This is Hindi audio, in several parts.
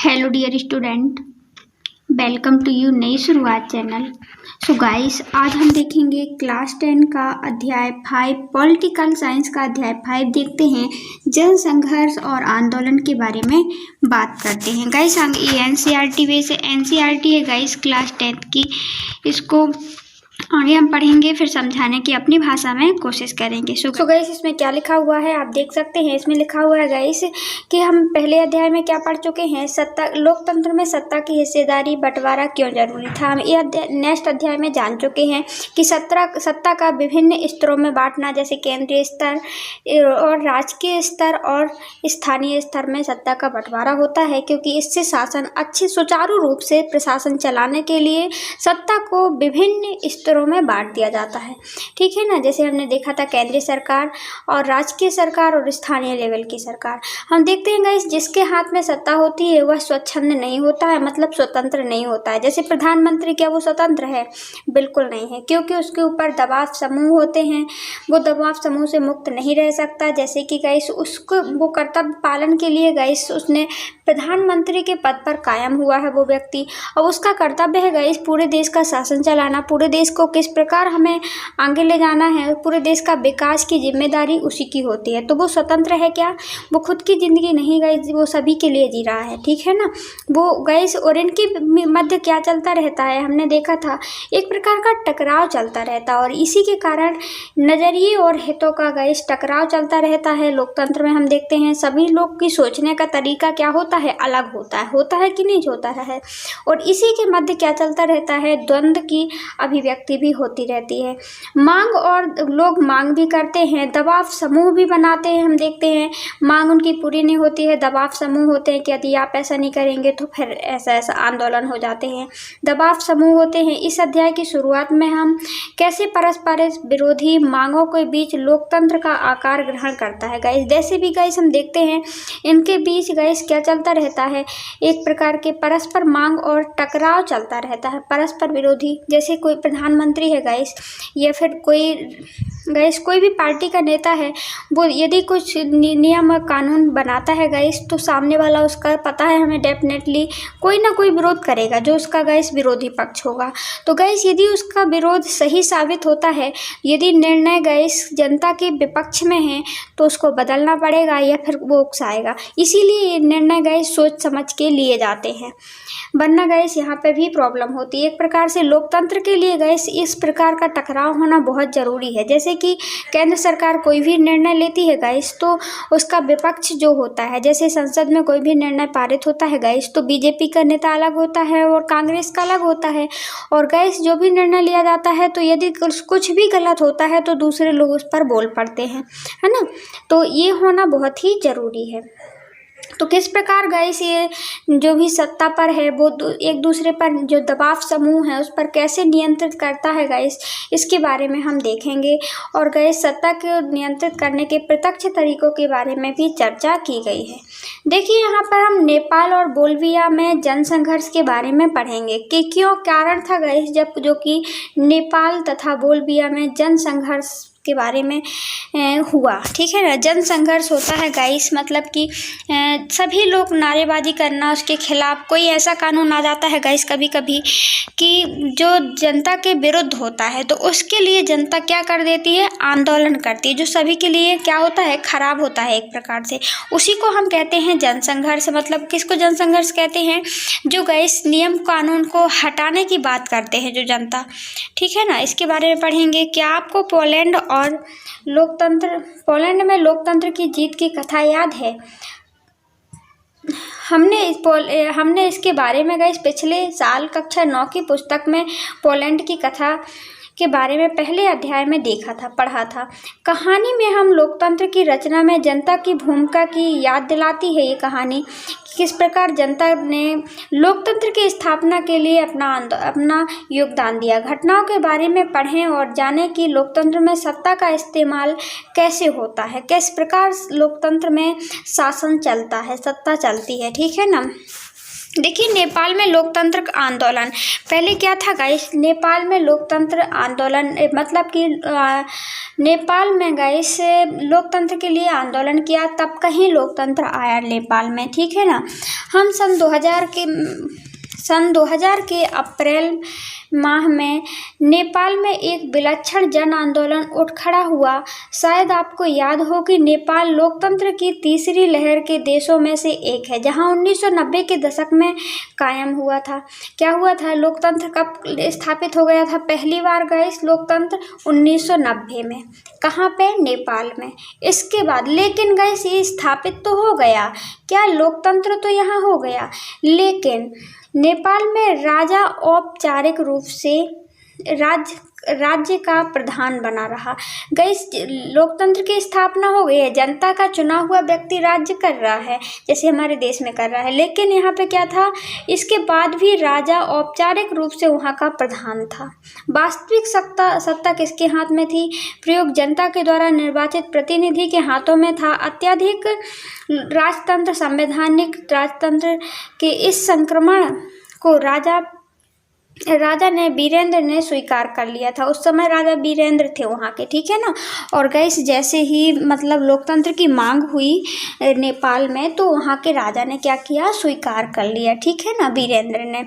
Hello dear student, welcome to you नई शुरुआत चैनल। सो गाइस, आज हम देखेंगे क्लास 10 का अध्याय 5 पॉलिटिकल साइंस का अध्याय 5 देखते हैं। जन संघर्ष और आंदोलन के बारे में बात करते हैं। गाइस ये एनसीईआरटी वैसे एनसीईआरटी है गाइस क्लास 10 की। इसको आगे हम पढ़ेंगे, फिर समझाने की अपनी भाषा में कोशिश करेंगे। सो गाइस इसमें क्या लिखा हुआ है आप देख सकते हैं। इसमें लिखा हुआ है गाइस कि हम पहले अध्याय में क्या पढ़ चुके हैं, सत्ता लोकतंत्र में सत्ता की हिस्सेदारी बंटवारा क्यों जरूरी था। हम ये नेक्स्ट अध्याय में जान चुके हैं कि सत्ता का विभिन्न स्तरों में बांटना, जैसे केंद्रीय स्तर और राजकीय स्तर और स्थानीय स्तर में सत्ता का बंटवारा होता है, क्योंकि इससे शासन अच्छे सुचारू रूप से प्रशासन चलाने के लिए सत्ता को विभिन्न स्तरों में बांट दिया जाता है। ठीक है ना, जैसे हमने देखा था केंद्रीय सरकार और राजकीय सरकार और स्थानीय लेवल की सरकार। हम देखते हैं गाइस, जिसके हाथ में सत्ता होती है वह स्वच्छंद नहीं होता है, मतलब स्वतंत्र नहीं होता है। जैसे प्रधानमंत्री, क्या वो स्वतंत्र है? बिल्कुल नहीं है, क्योंकि उसके ऊपर दबाव समूह होते हैं। वो दबाव समूह से मुक्त नहीं रह सकता। जैसे कि गाइस उसको वो कर्तव्य पालन के लिए गाइस उसने प्रधानमंत्री के पद पर कायम हुआ है वो व्यक्ति, और उसका कर्तव्य है गाइस पूरे देश का शासन चलाना, पूरे देश को किस प्रकार हमें आगे ले जाना है, पूरे देश का विकास की जिम्मेदारी उसी की होती है। तो वो स्वतंत्र है क्या? वो खुद की जिंदगी नहीं गाइस, वो सभी के लिए जी रहा है। ठीक है ना, वो गाइस और इनके मध्य क्या चलता रहता है, हमने देखा था एक प्रकार का टकराव चलता रहता है, और इसी के कारण नजरिए और हितों का गाइस टकराव चलता रहता है। लोकतंत्र में हम देखते हैं सभी लोग की सोचने का तरीका क्या होता है, अलग होता है कि नहीं होता है। और इसी के मध्य क्या चलता रहता है, द्वंद्व की अभिव्यक्ति भी होती रहती है। मांग, और लोग मांग भी करते हैं, दबाव समूह भी बनाते हैं। हम देखते हैं मांग उनकी पूरी नहीं होती है, दबाव समूह होते हैं कि यदि आप ऐसा नहीं करेंगे तो फिर ऐसा आंदोलन हो जाते हैं, दबाव समूह होते हैं। इस अध्याय की शुरुआत में हम कैसे परस्पर विरोधी मांगों के बीच लोकतंत्र का आकार ग्रहण करता है गाइस। जैसे भी गाइस हम देखते हैं इनके बीच गाइस क्या चलता रहता है, एक प्रकार के परस्पर मांग और टकराव चलता रहता है, परस्पर विरोधी। जैसे कोई प्रधानमंत्री है गाइस, या फिर कोई भी पार्टी का नेता है, वो यदि कुछ नियम और कानून बनाता है गाइस, तो सामने वाला उसका पता है हमें डेफिनेटली कोई ना कोई विरोध करेगा, जो उसका गाइस विरोधी पक्ष होगा। तो गाइस यदि उसका विरोध सही साबित होता है, यदि निर्णय गाइस जनता के विपक्ष में है, तो उसको बदलना पड़ेगा या फिर वो उकसाएगा। इसीलिए ये निर्णय गाइस सोच समझ के लिए जाते हैं, वरना गाइस यहाँ पे भी प्रॉब्लम होती है। एक प्रकार से लोकतंत्र के लिए गाइस इस प्रकार का टकराव होना बहुत ज़रूरी है। जैसे कि केंद्र सरकार कोई भी निर्णय लेती है गाइस, तो उसका विपक्ष जो होता है, जैसे संसद में कोई भी निर्णय पारित होता है गाइस, तो बीजेपी का नेता अलग होता है और कांग्रेस का अलग होता है। और गाइस जो भी निर्णय लिया जाता है, तो यदि कुछ भी गलत होता है तो दूसरे लोग उस पर बोल पड़ते हैं, है ना। तो ये होना बहुत ही ज़रूरी है। तो किस प्रकार गाइस ये जो भी सत्ता पर है वो एक दूसरे पर जो दबाव समूह है उस पर कैसे नियंत्रित करता है गाइस, इसके बारे में हम देखेंगे। और गाइस सत्ता को नियंत्रित करने के प्रत्यक्ष तरीकों के बारे में भी चर्चा की गई है। देखिए यहाँ पर हम नेपाल और बोल्विया में जनसंघर्ष के बारे में पढ़ेंगे कि क्यों कारण था गाइस जो कि नेपाल तथा बोल्विया में जनसंघर्ष के बारे में हुआ। ठीक है ना, जन संघर्ष होता है गाइस, मतलब कि सभी लोग नारेबाजी करना, उसके खिलाफ कोई ऐसा कानून आ जाता है गाइस कभी कभी कि जो जनता के विरुद्ध होता है, तो उसके लिए जनता क्या कर देती है, आंदोलन करती है, जो सभी के लिए क्या होता है, खराब होता है एक प्रकार से। उसी को हम कहते हैं जनसंघर्ष। मतलब किसको जनसंघर्ष कहते हैं, जो गाइस नियम कानून को हटाने की बात करते हैं जो जनता। ठीक है ना, इसके बारे में पढ़ेंगे। क्या आपको पोलैंड में लोकतंत्र की जीत की कथा याद है? हमने इसके बारे में गाइस पिछले साल कक्षा 9 की पुस्तक में पोलैंड की कथा के बारे में पहले अध्याय में पढ़ा था। कहानी में हम लोकतंत्र की रचना में जनता की भूमिका की याद दिलाती है। ये कहानी किस प्रकार जनता ने लोकतंत्र की स्थापना के लिए अपना योगदान दिया। घटनाओं के बारे में पढ़ें और जानें कि लोकतंत्र में सत्ता का इस्तेमाल कैसे होता है, किस प्रकार लोकतंत्र में शासन चलता है, सत्ता चलती है। ठीक है ना, देखिए नेपाल में लोकतंत्र आंदोलन, पहले क्या था गाइस, नेपाल में लोकतंत्र आंदोलन मतलब कि नेपाल में गाइस लोकतंत्र के लिए आंदोलन किया, तब कहीं लोकतंत्र आया नेपाल में, ठीक है ना। हम सन 2000 के अप्रैल माह में नेपाल में एक विलक्षण जन आंदोलन उठ खड़ा हुआ। शायद आपको याद हो कि नेपाल लोकतंत्र की तीसरी लहर के देशों में से एक है, जहां 1990 के दशक में कायम हुआ था। क्या हुआ था, लोकतंत्र कब स्थापित हो गया था पहली बार गाइस, लोकतंत्र 1990 में। कहाँ पे, नेपाल में। इसके बाद लेकिन गाइस ये स्थापित तो हो गया, क्या लोकतंत्र तो यहाँ हो गया, लेकिन नेपाल में राजा औपचारिक रूप से राज्य का प्रधान बना रहा। गाइस लोकतंत्र की स्थापना हो गई है, जनता का चुना हुआ व्यक्ति राज्य कर रहा है, जैसे हमारे देश में कर रहा है, लेकिन यहाँ पे क्या था, इसके बाद भी राजा औपचारिक रूप से वहाँ का प्रधान था। वास्तविक सत्ता किसके हाथ में थी, प्रयोग जनता के द्वारा निर्वाचित प्रतिनिधि के हाथों में था। अत्यधिक राजतंत्र, संवैधानिक राजतंत्र के इस संक्रमण को राजा वीरेंद्र ने स्वीकार कर लिया था। उस समय राजा वीरेंद्र थे वहाँ के, ठीक है ना। और गाइस जैसे ही मतलब लोकतंत्र की मांग हुई नेपाल में, तो वहाँ के राजा ने क्या किया, स्वीकार कर लिया, ठीक है ना, वीरेंद्र ने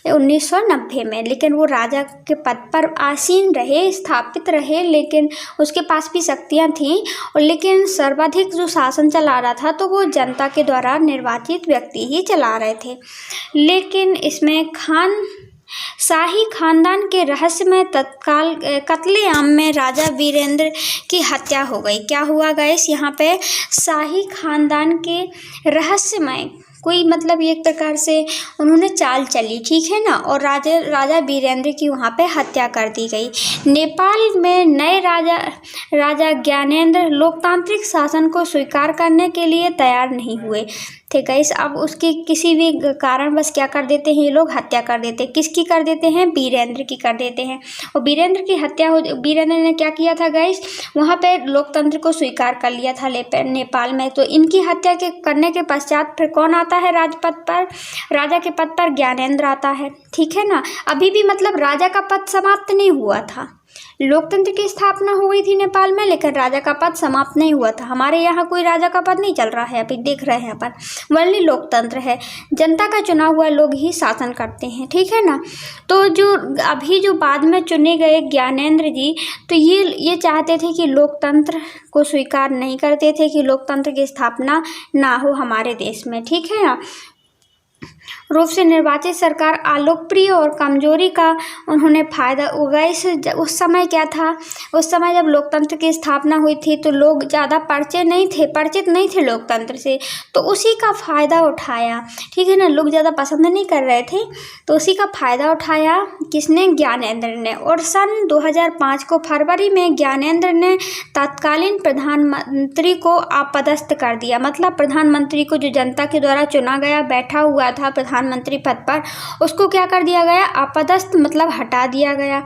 1990 में। लेकिन वो राजा के पद पर आसीन रहे, स्थापित रहे, लेकिन उसके पास भी शक्तियाँ थीं, और लेकिन सर्वाधिक जो शासन चला रहा था तो वो जनता के द्वारा निर्वाचित व्यक्ति ही चला रहे थे। लेकिन इसमें शाही खानदान के रहस्यमय तत्काल कत्लेआम में राजा वीरेंद्र की हत्या हो गई। क्या हुआ गाइस, यहाँ पे शाही खानदान के रहस्यमय कोई मतलब एक प्रकार से उन्होंने चाल चली, ठीक है ना, और राजा वीरेंद्र की वहाँ पे हत्या कर दी गई। नेपाल में नए राजा ज्ञानेंद्र लोकतांत्रिक शासन को स्वीकार करने के लिए तैयार नहीं हुए थे गाइस। अब उसके किसी भी कारणवश क्या कर देते हैं ये लोग, हत्या कर देते हैं। किसकी कर देते हैं, वीरेंद्र की कर देते हैं। और वीरेंद्र की हत्या हो, वीरेंद्र ने क्या किया था गाइस, वहाँ पे लोकतंत्र को स्वीकार कर लिया था नेपाल में। तो इनकी हत्या करने के पश्चात फिर कौन आता है राजपद पर, राजा के पद पर ज्ञानेंद्र आता है, ठीक है ना। अभी भी मतलब राजा का पद समाप्त नहीं हुआ था, लोकतंत्र की स्थापना हो गई थी नेपाल में, लेकिन राजा का पद समाप्त नहीं हुआ था। हमारे यहाँ कोई राजा का पद नहीं चल रहा है, अभी देख रहे हैं अपन, वही लोकतंत्र है, जनता का चुना हुआ लोग ही शासन करते हैं, ठीक है ना। तो जो बाद में चुने गए ज्ञानेंद्र जी, तो ये चाहते थे कि लोकतंत्र को स्वीकार नहीं करते थे कि लोकतंत्र की स्थापना ना हो हमारे देश में, ठीक है ना। रूप से निर्वाचित सरकार अलोकप्रिय और कमजोरी का उन्होंने फायदा उगाया। उस समय क्या था, उस समय जब लोकतंत्र की स्थापना हुई थी तो लोग ज़्यादा परिचित नहीं थे लोकतंत्र से, तो उसी का फ़ायदा उठाया, ठीक है ना। लोग ज़्यादा पसंद नहीं कर रहे थे, तो उसी का फ़ायदा उठाया किसने, ज्ञानेंद्र ने। और सन 2005 को फरवरी में ज्ञानेंद्र ने तत्कालीन प्रधानमंत्री को अपदस्थ कर दिया। मतलब प्रधानमंत्री को जो जनता के द्वारा चुना गया बैठा हुआ था प्रधानमंत्री पद पर, उसको क्या कर दिया गया, अपदस्थ मतलब हटा दिया गया।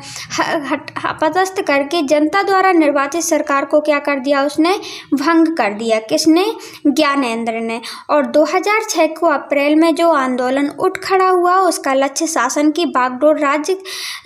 अपदस्थ करके जनता द्वारा निर्वाचित सरकार को क्या कर दिया, उसने भंग कर दिया। किसने, ज्ञानेंद्र ने। और 2006 को अप्रैल में जो आंदोलन उठ खड़ा हुआ, उसका लक्ष्य शासन की बागडोर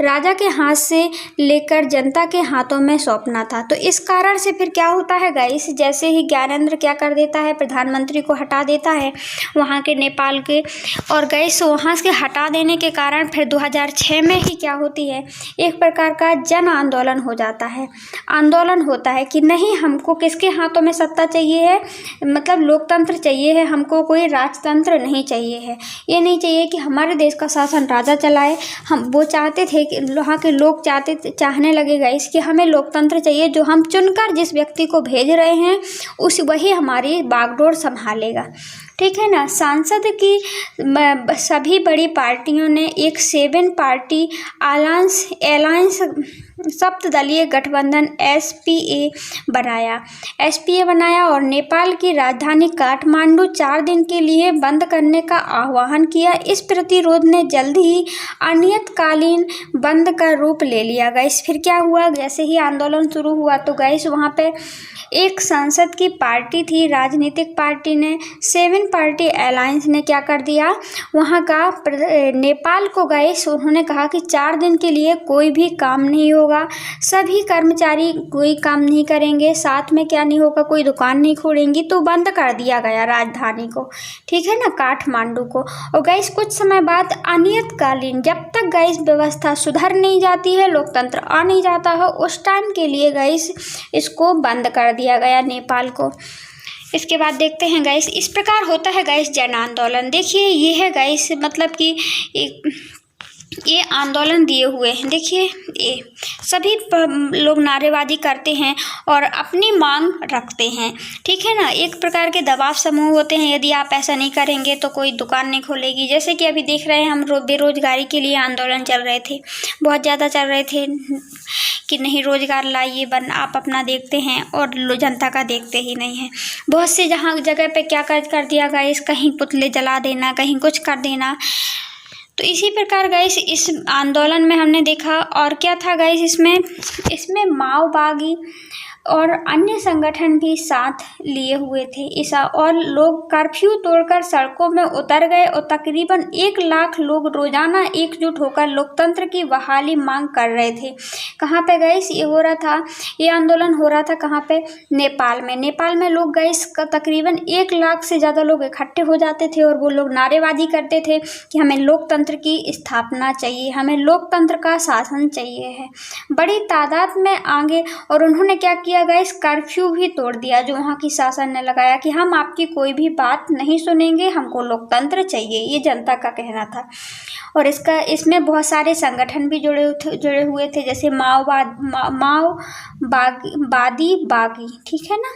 राजा के हाथ से लेकर जनता के हाथों में सौंपना था। तो इस कारण से फिर क्या होता है गाइस, जैसे ही ज्ञानेंद्र क्या कर देता है, प्रधानमंत्री को हटा देता है वहाँ के नेपाल के, और गाइस वहाँ से हटा देने के कारण फिर 2006 में ही क्या होती है, एक प्रकार का जन आंदोलन हो जाता है। आंदोलन होता है कि नहीं, हमको किसके हाथों में सत्ता चाहिए है, मतलब लोकतंत्र चाहिए है, हमको कोई राजतंत्र नहीं चाहिए है। ये नहीं चाहिए कि हमारे देश का शासन राजा चलाए। हम वो चाहते थे कि वहाँ के लोग चाहने लगे गाइस कि हमें लोकतंत्र चाहिए, जो हम चुनकर जिस व्यक्ति को भेज रहे हैं वही हमारी बागडोर संभालेगा, ठीक है ना। सांसद की सभी बड़ी पार्टियों ने एक 7 पार्टी अलायंस सप्तदलीय गठबंधन एसपीए बनाया और नेपाल की राजधानी काठमांडू 4 दिन के लिए बंद करने का आह्वान किया। इस प्रतिरोध ने जल्द ही अनियतकालीन बंद का रूप ले लिया। गाइस फिर क्या हुआ, जैसे ही आंदोलन शुरू हुआ तो गाइस वहाँ पे एक संसद की पार्टी थी, राजनीतिक पार्टी ने 7 पार्टी अलायंस ने क्या कर दिया, वहाँ का नेपाल को गाइस उन्होंने कहा कि 4 दिन के लिए कोई भी काम नहीं होगा, सभी कर्मचारी कोई काम नहीं करेंगे, साथ में क्या नहीं होगा, कोई दुकान नहीं खोलेंगी। तो बंद कर दिया गया राजधानी को, ठीक है ना, काठमांडू को। और गाइस कुछ समय बाद अनियतकालीन, जब तक गाइस व्यवस्था सुधर नहीं जाती है, लोकतंत्र आ नहीं जाता है, उस टाइम के लिए गाइस इसको बंद कर दिया गया नेपाल को। इसके बाद देखते हैं गाइस, इस प्रकार होता है गाइस जन आंदोलन। देखिए ये है गाइस, मतलब कि ये आंदोलन दिए हुए हैं। देखिए ये सभी लोग नारेबाजी करते हैं और अपनी मांग रखते हैं, ठीक है ना। एक प्रकार के दबाव समूह होते हैं, यदि आप ऐसा नहीं करेंगे तो कोई दुकान नहीं खोलेगी। जैसे कि अभी देख रहे हैं हम बेरोजगारी के लिए आंदोलन चल रहे थे, बहुत ज़्यादा चल रहे थे कि नहीं रोजगार लाइए, आप अपना देखते हैं और जनता का देखते ही नहीं है। बहुत से जगह पे क्या कर दिया गाइस, कहीं पुतले जला देना, कहीं कुछ कर देना। तो इसी प्रकार गाइस इस आंदोलन में हमने देखा और क्या था गाइस, इसमें माओवादी और अन्य संगठन भी साथ लिए हुए थे और लोग कर्फ्यू तोड़कर सड़कों में उतर गए और तकरीबन 1 लाख लोग रोजाना एकजुट होकर लोकतंत्र की बहाली मांग कर रहे थे। कहाँ पे गाइस ये हो रहा था, ये आंदोलन हो रहा था कहाँ पे, नेपाल में लोग गाइस का तकरीबन 1 लाख से ज़्यादा लोग इकट्ठे हो जाते थे और वो लोग नारेबाजी करते थे कि हमें लोकतंत्र की स्थापना चाहिए, हमें लोकतंत्र का शासन चाहिए है, बड़ी तादाद में आगे। और उन्होंने क्या किया गाइस, कर्फ्यू भी तोड़ दिया जो वहाँ की शासन ने लगाया कि हम आपकी कोई भी बात नहीं सुनेंगे, हमको लोकतंत्र चाहिए, ये जनता का कहना था। और इसमें बहुत सारे संगठन भी जुड़े हुए थे, जैसे माओवादी बागी, ठीक है ना।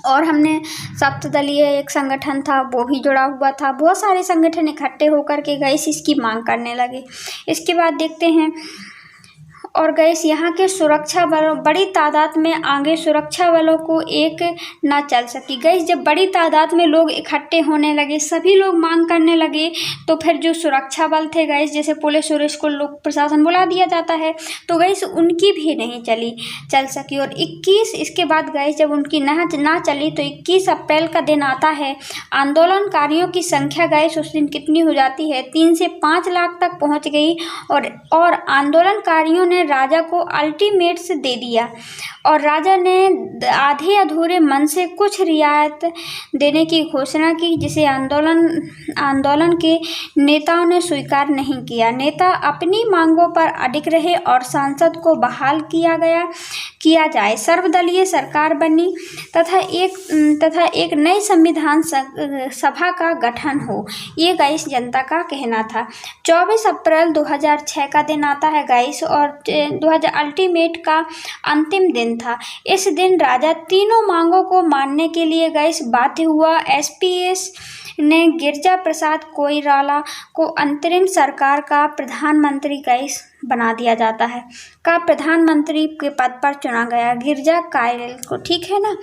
और हमने सप्तदलीय एक संगठन था वो भी जुड़ा हुआ था। बहुत सारे संगठन इकट्ठे होकर के गाइस इसकी मांग करने लगे। इसके बाद देखते हैं और गाइस यहाँ के सुरक्षा बलों, बड़ी तादाद में आगे सुरक्षा बलों को एक ना चल सकी। गाइस जब बड़ी तादाद में लोग इकट्ठे होने लगे, सभी लोग मांग करने लगे, तो फिर जो सुरक्षा बल थे गाइस, जैसे पुलिस और इसको लोक प्रशासन बुला दिया जाता है, तो गाइस उनकी भी नहीं चल सकी। और 21 इसके बाद गाइस जब उनकी ना चली तो 21 अप्रैल का दिन आता है। आंदोलनकारियों की संख्या गाइस उस दिन कितनी हो जाती है, 3 से 5 लाख तक पहुँच गई। और आंदोलनकारियों ने राजा को अल्टीमेटम दे दिया और राजा ने आधे अधूरे मन से कुछ रियायत देने की घोषणा की, जिसे आंदोलन के नेताओं ने स्वीकार नहीं किया। नेता अपनी मांगों पर अडिग रहे और संसद को बहाल किया जाए, सर्वदलीय सरकार बनी तथा एक नई संविधान सभा का गठन हो, ये गाइस जनता का कहना था। 24 अप्रैल 2006 का दिन आता है गाइस और 2000 अल्टीमेट का अंतिम दिन था। इस दिन राजा तीनों मांगों को मानने के लिए गाइस बाध्य हुआ। एसपीएस ने गिरिजा प्रसाद कोइराला को अंतरिम सरकार का प्रधानमंत्री गाइस बना दिया जाता है, का प्रधानमंत्री के पद पर चुना गया गिरिजा कायरल को, ठीक है ना।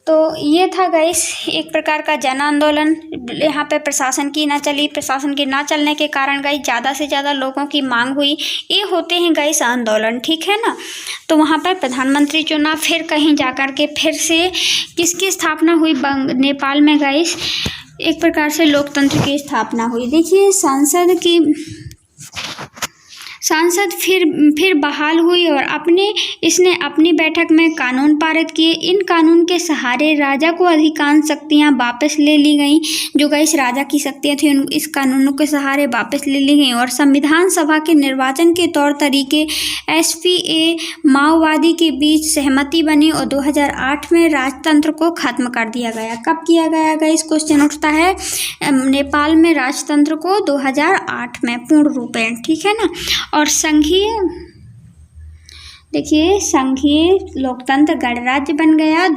तो ये था गाइस एक प्रकार का जन आंदोलन। यहाँ पे प्रशासन की ना चलने के कारण गाइस ज़्यादा से ज़्यादा लोगों की मांग हुई। ये होते हैं गाइस आंदोलन, ठीक है ना। तो वहाँ पर प्रधानमंत्री चुना, फिर कहीं जाकर के फिर से किसकी स्थापना हुई, नेपाल में गाइस एक प्रकार से लोकतंत्र की स्थापना हुई। देखिए सांसद फिर बहाल हुई और इसने अपनी बैठक में कानून पारित किए। इन कानून के सहारे राजा को अधिकांश शक्तियां वापस ले ली गईं, जो गाइस राजा की शक्तियां थी इस कानूनों के सहारे वापस ले ली गईं। और संविधान सभा के निर्वाचन के तौर तरीके एसपीए माओवादी के बीच सहमति बनी और 2008 में राजतंत्र को खत्म कर दिया गया। कब किया गया गाइस, क्वेश्चन उठता है। नेपाल में राजतंत्र को 2008 में पूर्ण रूपेण, ठीक है ना। और संघीय लोकतंत्र गणराज्य बन गया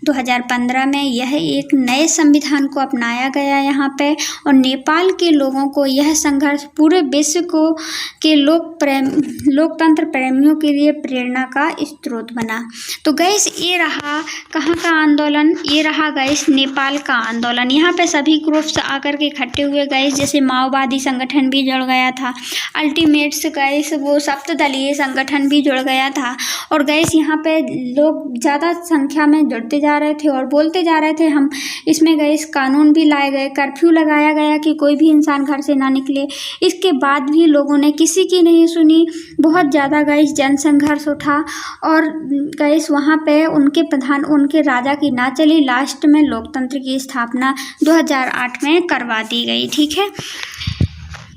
2015 में यह एक नए संविधान को अपनाया गया यहाँ पे, और नेपाल के लोगों को यह संघर्ष पूरे विश्व को के लोकतंत्र प्रेमियों के लिए प्रेरणा का स्रोत बना। तो गैस ये रहा कहाँ का आंदोलन, ये रहा गैस नेपाल का आंदोलन। यहाँ पे सभी ग्रुप्स आकर के इकट्ठे हुए गैस, जैसे माओवादी संगठन भी जुड़ गया था, अल्टीमेट्स गैस वो सप्तदलीय संगठन भी जुड़ गया था, और गैस यहाँ पे लोग ज़्यादा संख्या में जुड़ते जा रहे थे और बोलते जा रहे थे। हम इसमें गैस कानून भी लाए गए, कर्फ्यू लगाया गया कि कोई भी इंसान घर से ना निकले। इसके बाद भी लोगों ने किसी की नहीं सुनी, बहुत ज़्यादा गैस जनसंघर्ष उठा, और गैस वहाँ पे उनके राजा की ना चली। लास्ट में लोकतंत्र की स्थापना 2008 में करवा दी गई, ठीक है,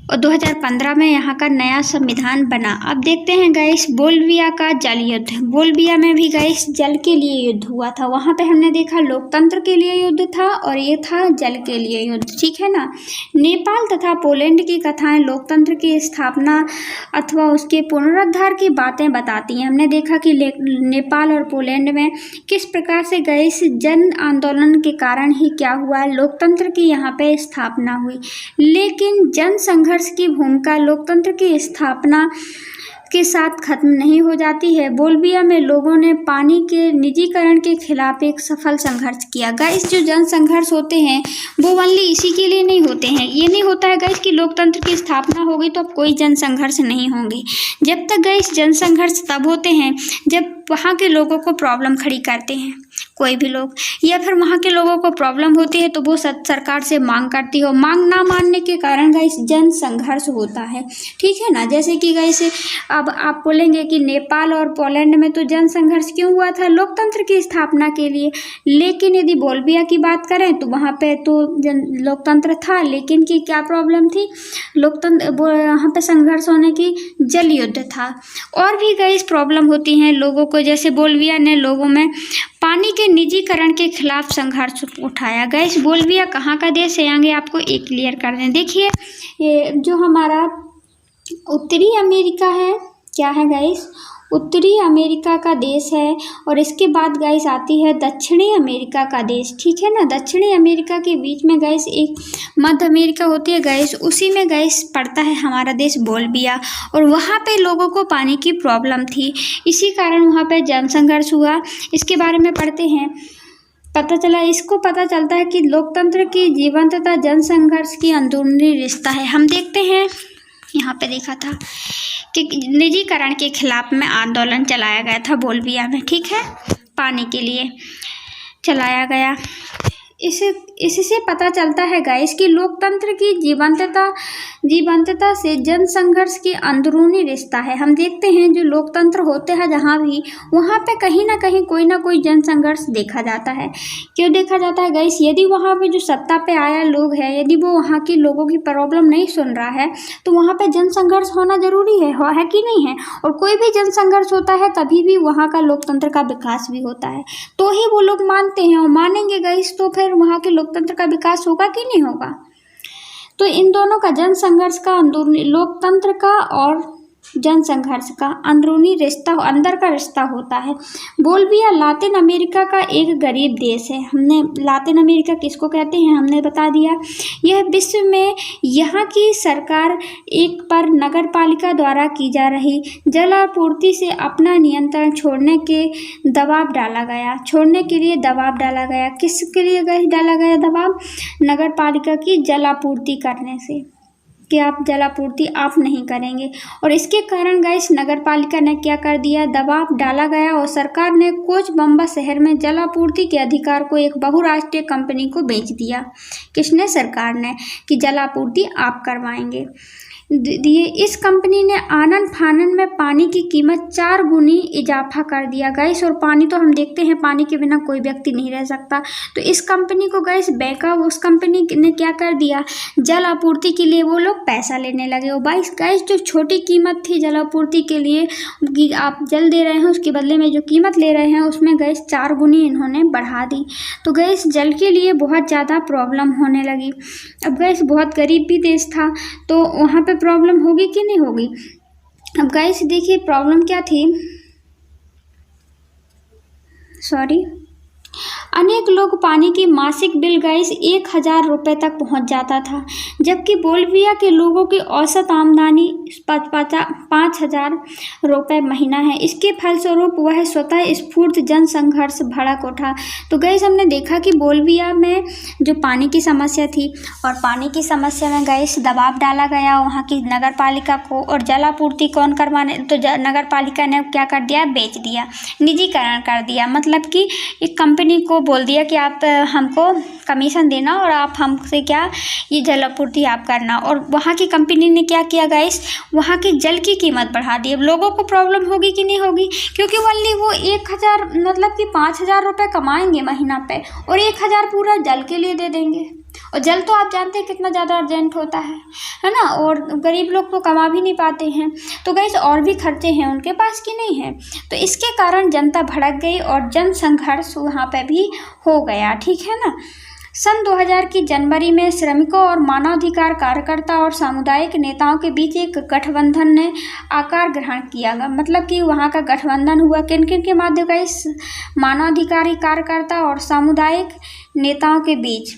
और 2015 में यहाँ का नया संविधान बना। अब देखते हैं गैस बोल्विया का जल युद्ध। बोल्विया में भी गैस जल के लिए युद्ध हुआ था। वहाँ पे हमने देखा लोकतंत्र के लिए युद्ध था और ये था जल के लिए युद्ध, ठीक है ना। नेपाल तथा पोलैंड की कथाएं लोकतंत्र की स्थापना अथवा उसके पुनरुद्धार की बातें बताती हैं। हमने देखा कि नेपाल और पोलैंड में किस प्रकार से गैस जन आंदोलन के कारण ही क्या हुआ, लोकतंत्र की यहाँ पे स्थापना हुई। लेकिन जन संघर्ष की भूमिका लोकतंत्र की स्थापना के साथ खत्म नहीं हो जाती है। बोल्विया में लोगों ने पानी के निजीकरण के खिलाफ एक सफल संघर्ष किया। गाइस जो जन संघर्ष होते हैं वो ओनली इसी के लिए नहीं होते हैं। ये नहीं होता है गाइस कि लोकतंत्र की स्थापना होगी तो अब कोई जन संघर्ष नहीं होंगे। जब तक गाइस जन संघर्ष तब होते हैं जब वहाँ के लोगों को प्रॉब्लम खड़ी करते हैं कोई भी लोग, या फिर वहाँ के लोगों को प्रॉब्लम होती है तो वो सरकार से मांग करती हो। मांग ना मानने के कारण गाइस जन संघर्ष होता है, ठीक है ना। जैसे कि गाइस अब आप बोलेंगे कि नेपाल और पोलैंड में तो जन संघर्ष क्यों हुआ था, लोकतंत्र की स्थापना के लिए। लेकिन यदि बोल्विया की बात करें तो वहाँ पे तो लोकतंत्र था, लेकिन की क्या प्रॉब्लम थी, लोकतंत्र वहाँ पे संघर्ष होने की जल युद्ध था। और भी गाइस प्रॉब्लम होती हैं लोगों को, जैसे बोल्विया ने लोगों में पानी के निजीकरण के खिलाफ संघर्ष उठाया। गैस बोल्विया कहाँ का देश है, आगे आपको एक क्लियर कर दें। देखिए ये जो हमारा उत्तरी अमेरिका है, क्या है गैस, उत्तरी अमेरिका का देश है। और इसके बाद गैस आती है दक्षिणी अमेरिका का देश, ठीक है ना। दक्षिणी अमेरिका के बीच में गैस एक मध्य अमेरिका होती है गैस, उसी में गैस पड़ता है हमारा देश बोल्विया। और वहाँ पे लोगों को पानी की प्रॉब्लम थी, इसी कारण वहाँ पे जनसंघर्ष हुआ। इसके बारे में पढ़ते हैं, इसको पता चलता है कि लोकतंत्र की जीवंतता जनसंघर्ष की अंदरूनी रिश्ता है। हम देखते हैं यहाँ पे देखा था कि निजीकरण के खिलाफ में आंदोलन चलाया गया था बोल्विया में, ठीक है, पानी के लिए चलाया गया। इससे पता चलता है गाइस कि लोकतंत्र की जीवंतता से जनसंघर्ष की अंदरूनी रिश्ता है। हम देखते हैं जो लोकतंत्र होते हैं जहाँ भी, वहाँ पे कहीं ना कहीं कोई ना कोई जनसंघर्ष देखा जाता है। क्यों देखा जाता है गाइस, यदि वहाँ पे जो सत्ता पे आया लोग है, यदि वो वहाँ के लोगों की प्रॉब्लम नहीं सुन रहा है तो वहाँ पे जनसंघर्ष होना जरूरी है कि नहीं है। और कोई भी जनसंघर्ष होता है तभी भी वहाँ का लोकतंत्र का विकास भी होता है, तो ही वो लोग मानते हैं। और मानेंगे गाइस तो फिर वहाँ के लोकतंत्र का विकास होगा कि नहीं होगा। तो इन दोनों का जनसंघर्ष का अंदरूनी, लोकतंत्र का और जनसंघर्ष का अंदरूनी रिश्ता, अंदर का रिश्ता होता है। बोल्विया लातिन अमेरिका का एक गरीब देश है। हमने लातिन अमेरिका किसको कहते हैं हमने बता दिया। यह विश्व में यहाँ की सरकार एक पर नगर पालिका द्वारा की जा रही जल आपूर्ति से अपना नियंत्रण छोड़ने के लिए दबाव डाला गया। किसके लिए डाला गया दबाव, नगर पालिका की जल आपूर्ति करने से, कि आप जल आपूर्ति आप नहीं करेंगे। और इसके कारण गाइस नगर पालिका ने क्या कर दिया, दबाव डाला गया और सरकार ने कोचबम्बा शहर में जल आपूर्ति के अधिकार को एक बहुराष्ट्रीय कंपनी को बेच दिया। किसने, सरकार ने, कि जल आपूर्ति आप करवाएंगे। इस कंपनी ने आनन फानन में पानी की कीमत 4 गुनी इजाफा कर दिया गाइस। और पानी तो हम देखते हैं, पानी के बिना कोई व्यक्ति नहीं रह सकता। तो इस कंपनी को गाइस उस कंपनी ने क्या कर दिया, जल आपूर्ति के लिए वो लोग पैसा लेने लगे। और गाइस जो छोटी कीमत थी जल आपूर्ति के लिए कि आप जल दे रहे हैं, उसके बदले में जो कीमत ले रहे हैं उसमें गाइस 4 गुनी इन्होंने बढ़ा दी। तो गाइस जल के लिए बहुत ज़्यादा प्रॉब्लम होने लगी। अब गाइस बहुत गरीब भी देश था तो वहाँ पे प्रॉब्लम होगी कि नहीं होगी। अब गाइस देखिए प्रॉब्लम क्या थी, अनेक लोग पानी की मासिक बिल गाइस 1000 रुपये तक पहुंच जाता था, जबकि बोल्विया के लोगों की औसत आमदनी 5000 रुपये महीना है। इसके फलस्वरूप वह स्वतः स्फूर्त जन संघर्ष भड़क उठा। तो गाइस हमने देखा कि बोल्विया में जो पानी की समस्या थी और पानी की समस्या में गाइस दबाव डाला गया वहाँ की नगर पालिका को, और जल आपूर्ति कौन करवाने, तो नगर पालिका ने क्या कर दिया, बेच दिया, निजीकरण कर दिया। मतलब कि एक कंपनी को बोल दिया कि आप हमको कमीशन देना और आप हमसे क्या ये जल आपूर्ति आप करना, और वहाँ की कंपनी ने क्या किया गाइस, वहाँ की जल की कीमत बढ़ा दी। अब लोगों को प्रॉब्लम होगी कि नहीं होगी, क्योंकि ओनली वो 1000 मतलब कि 5000 रुपये कमाएंगे महीना पे और 1000 पूरा जल के लिए दे देंगे। और जल तो आप जानते हैं कितना ज़्यादा अर्जेंट होता है ना, और गरीब लोग तो कमा भी नहीं पाते हैं। तो गाइस और भी खर्चे हैं उनके पास कि नहीं है, तो इसके कारण जनता भड़क गई और जन संघर्ष वहाँ पे भी हो गया। ठीक है ना। सन 2000 की जनवरी में श्रमिकों और मानवाधिकार कार्यकर्ता और सामुदायिक नेताओं के बीच एक गठबंधन ने आकार ग्रहण किया। मतलब कि वहाँ का गठबंधन हुआ किन किन के माध्यम का, इस मानवाधिकारी कार्यकर्ता और सामुदायिक नेताओं के बीच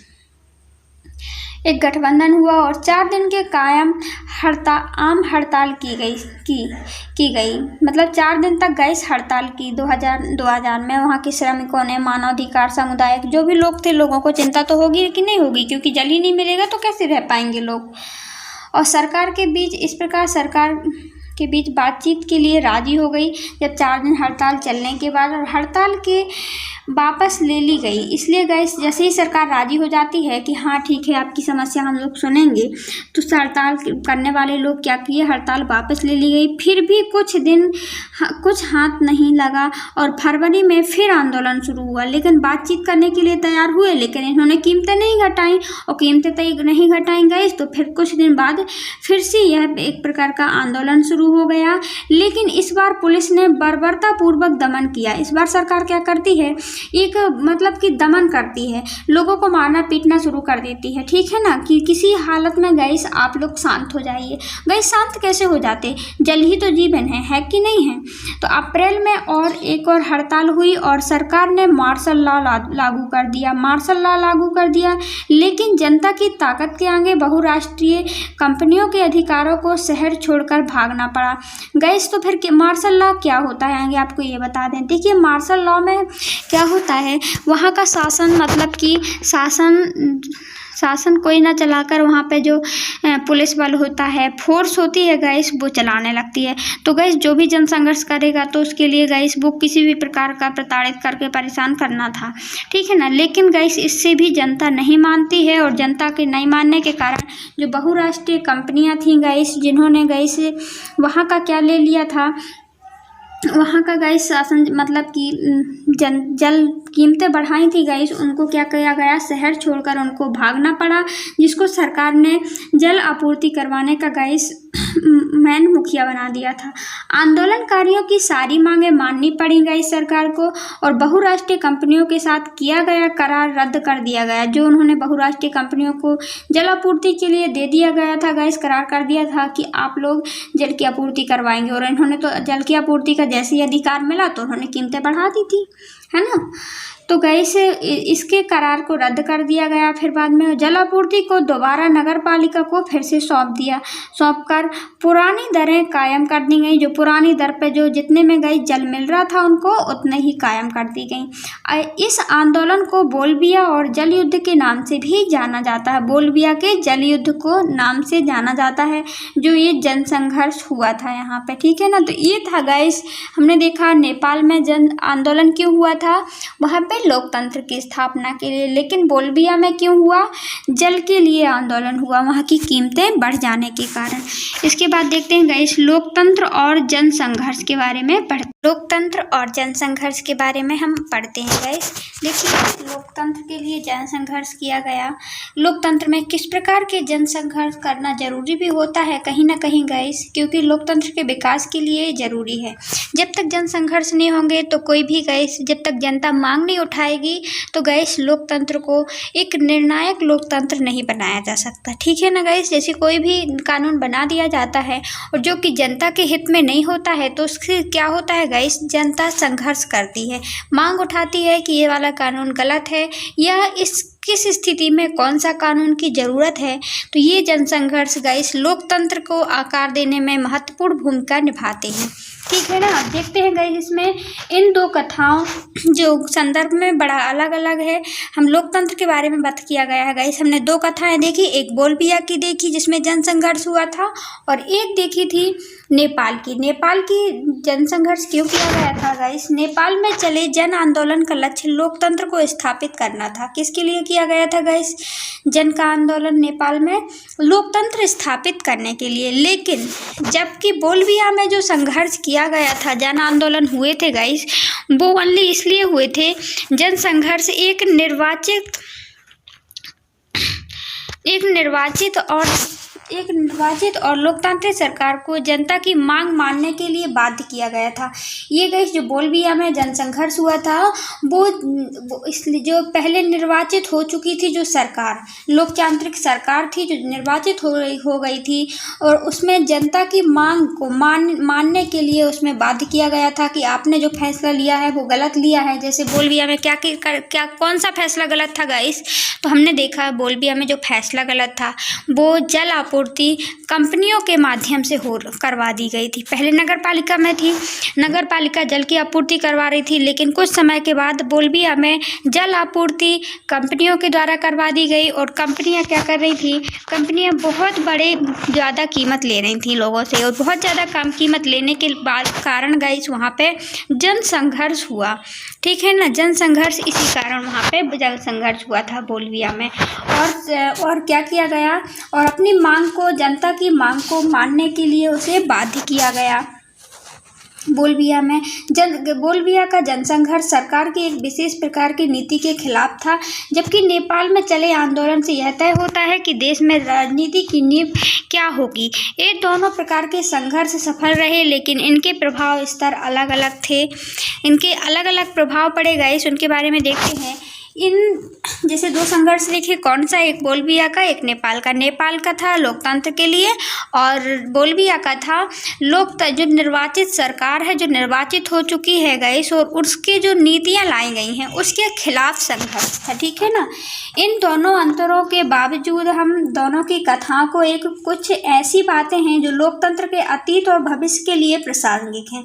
एक गठबंधन हुआ और 4 दिन के कायम आम हड़ताल की गई। मतलब 4 दिन तक गाइस हड़ताल की 2000 में वहाँ के श्रमिकों ने, मानवाधिकार सामुदायिक जो भी लोग थे, लोगों को चिंता तो होगी कि नहीं होगी, क्योंकि जल ही नहीं मिलेगा तो कैसे रह पाएंगे लोग। और सरकार के बीच इस प्रकार सरकार के बीच बातचीत के लिए राजी हो गई जब 4 दिन हड़ताल चलने के बाद, और हड़ताल के वापस ले ली गई। इसलिए गाइस जैसे ही सरकार राजी हो जाती है कि हाँ ठीक है आपकी समस्या हम लोग सुनेंगे, तो हड़ताल करने वाले लोग क्या किए, हड़ताल वापस ले ली गई। फिर भी कुछ हाथ नहीं लगा और फरवरी में फिर आंदोलन शुरू हुआ। लेकिन बातचीत करने के लिए तैयार हुए, लेकिन इन्होंने कीमतें नहीं घटाई, और कीमतें नहीं घटाई गाइस तो फिर कुछ दिन बाद फिर से यह एक प्रकार का आंदोलन शुरू हो गया। लेकिन इस बार पुलिस ने बर्बरतापूर्वक दमन किया। इस बार सरकार क्या करती है, एक मतलब कि दमन करती है, लोगों को मारना पीटना शुरू कर देती है। ठीक है ना, कि किसी हालत में गाइस आप लोग शांत हो जाइए। गाइस शांत कैसे हो जाते, जल ही तो जीवन है कि नहीं है। तो अप्रैल में एक और हड़ताल हुई और सरकार ने मार्शल लॉ लागू कर दिया। लेकिन जनता की ताकत के आगे बहुराष्ट्रीय कंपनियों के अधिकारों को शहर छोड़कर भागना पड़ा। गाइस तो फिर मार्शल लॉ क्या होता है आगे आपको ये बता दें। देखिए मार्शल लॉ में क्या होता है, वहाँ का शासन मतलब कि शासन कोई ना चलाकर वहाँ पे जो पुलिस बल होता है, फोर्स होती है गाइस, वो चलाने लगती है। तो गाइस जो भी जन संघर्ष करेगा तो उसके लिए गाइस वो किसी भी प्रकार का प्रताड़ित करके परेशान करना था। ठीक है ना। लेकिन गाइस इससे भी जनता नहीं मानती है, और जनता के नहीं मानने के कारण जो बहुराष्ट्रीय कंपनियां थीं गाइस, जिन्होंने गाइस वहाँ का क्या ले लिया था, वहाँ का गाइस शासन मतलब कि जल कीमतें बढ़ाई थी गाइस, उनको क्या किया गया, शहर छोड़कर उनको भागना पड़ा, जिसको सरकार ने जल आपूर्ति करवाने का गाइस मैन मुखिया बना दिया था। आंदोलनकारियों की सारी मांगें माननी पड़ी गाइस सरकार को, और बहुराष्ट्रीय कंपनियों के साथ किया गया करार रद्द कर दिया गया। जो उन्होंने बहुराष्ट्रीय कंपनियों को जल आपूर्ति के लिए दे दिया गया था गाइस, करार कर दिया था कि आप लोग जल की आपूर्ति करवाएंगे, और इन्होंने तो जल की आपूर्ति का जैसे ही अधिकार मिला तो उन्होंने कीमतें बढ़ा दी थी, है ना। तो गाइस इसके करार को रद्द कर दिया गया। फिर बाद में जल आपूर्ति को दोबारा नगर पालिका को फिर से सौंपकर पुरानी दरें कायम कर दी गई। जो पुरानी दर पे जो जितने में गाइस जल मिल रहा था उनको उतने ही कायम कर दी गई। इस आंदोलन को बोल्विया और जल युद्ध के नाम से भी जाना जाता है। बोल्विया के जल युद्ध को नाम से जाना जाता है, जो ये जन संघर्ष हुआ था यहाँ पे। ठीक है ना। तो ये था गाइस, हमने देखा नेपाल में जन आंदोलन क्यों हुआ था, वहाँ पे लोकतंत्र की स्थापना के लिए। लेकिन बोल्विया में क्यों हुआ, जल के लिए आंदोलन हुआ, वहाँ की कीमतें बढ़ जाने के कारण। इसके बाद देखते हैं गाइस लोकतंत्र और जन संघर्ष के बारे में लोकतंत्र और जन संघर्ष के बारे में हम पढ़ते हैं गाइस। देखिए लोकतंत्र के लिए जन संघर्ष किया गया। लोकतंत्र में किस प्रकार के जन संघर्ष करना जरूरी भी होता है कहीं ना कहीं गाइस, क्योंकि लोकतंत्र के विकास के लिए जरूरी है। जब तक जन संघर्ष नहीं होंगे तो कोई भी गाइस, जब तक तक जनता मांग नहीं उठाएगी तो गाइस लोकतंत्र को एक निर्णायक लोकतंत्र नहीं बनाया जा सकता। ठीक है ना गाइस, जैसे कोई भी कानून बना दिया जाता है और जो कि जनता के हित में नहीं होता है तो उससे क्या होता है गाइस, जनता संघर्ष करती है, मांग उठाती है कि ये वाला कानून गलत है या इस किस स्थिति में कौन सा कानून की ज़रूरत है। तो ये जनसंघर्ष गाइस लोकतंत्र को आकार देने में महत्वपूर्ण भूमिका निभाते हैं। ठीक है ना, अब देखते हैं गाइस इसमें इन दो कथाओं जो संदर्भ में बड़ा अलग अलग है। हम लोकतंत्र के बारे में बात किया गया है गाइस, हमने दो कथाएं देखी, एक बोलबिया की देखी जिसमें जनसंघर्ष हुआ था और एक देखी थी नेपाल की। नेपाल की जनसंघर्ष क्यों किया गया था गाइस, नेपाल में चले जन आंदोलन का लक्ष्य लोकतंत्र को स्थापित करना था। किसके लिए किया गया था गाइस, जन का आंदोलन नेपाल में लोकतंत्र स्थापित करने के लिए। लेकिन जबकि बोलबिया में जो संघर्ष किया गया था, जन आंदोलन हुए थे गाइस, वो ओनली इसलिए हुए थे, जन संघर्ष एक निर्वाचित और लोकतांत्रिक सरकार को जनता की मांग मानने के लिए बाध्य किया गया था। ये गाइस जो बोलबिया में जनसंघर्ष हुआ था वो इसलिए जो पहले निर्वाचित हो चुकी थी जो सरकार, लोकतांत्रिक सरकार थी जो निर्वाचित हो गई थी और उसमें जनता की मांग को मानने के लिए उसमें बाध्य किया गया था कि आपने जो फैसला लिया है वो गलत लिया है। जैसे बोलबिया में क्या कौन सा फैसला गलत था गाइस, तो हमने देखा बोलबिया में जो फैसला गलत था वो जल आपूर्ति कंपनियों के माध्यम से करवा दी गई थी। पहले नगर पालिका में थी, नगर पालिका जल की आपूर्ति करवा रही थी, लेकिन कुछ समय के बाद बोलबिया में जल आपूर्ति कंपनियों के द्वारा करवा दी गई और कंपनियां क्या कर रही थी, कंपनियां बहुत बड़े ज़्यादा कीमत ले रही थी लोगों से और बहुत ज़्यादा कम कीमत लेने के बाद कारण गाइस वहाँ पे जनसंघर्ष हुआ। ठीक है ना, जनसंघर्ष इसी कारण वहाँ पे जनसंघर्ष हुआ था बोलबिया में। और क्या किया गया, और अपनी मांग को, जनता की मांग को मानने के लिए उसे बाध्य किया गया। बोलबिया में बोलबिया का जनसंघर्ष सरकार की एक विशेष प्रकार की नीति के खिलाफ था, जबकि नेपाल में चले आंदोलन से यह तय होता है कि देश में राजनीति की नींव क्या होगी। ये दोनों प्रकार के संघर्ष सफल रहे, लेकिन इनके प्रभाव स्तर अलग अलग थे, इनके अलग अलग प्रभाव पड़े गए। उनके बारे में देखते हैं। इन जैसे दो संघर्ष देखे, कौन सा, एक बोलबिया का एक नेपाल का। नेपाल का था लोकतंत्र के लिए और बोलबिया का था जो निर्वाचित सरकार है, जो निर्वाचित हो चुकी है गाइस, और उसके जो नीतियां लाई गई हैं उसके खिलाफ संघर्ष था। ठीक है ना, इन दोनों अंतरों के बावजूद हम दोनों की कथाओं को कुछ ऐसी बातें हैं जो लोकतंत्र के अतीत और भविष्य के लिए प्रासंगिक हैं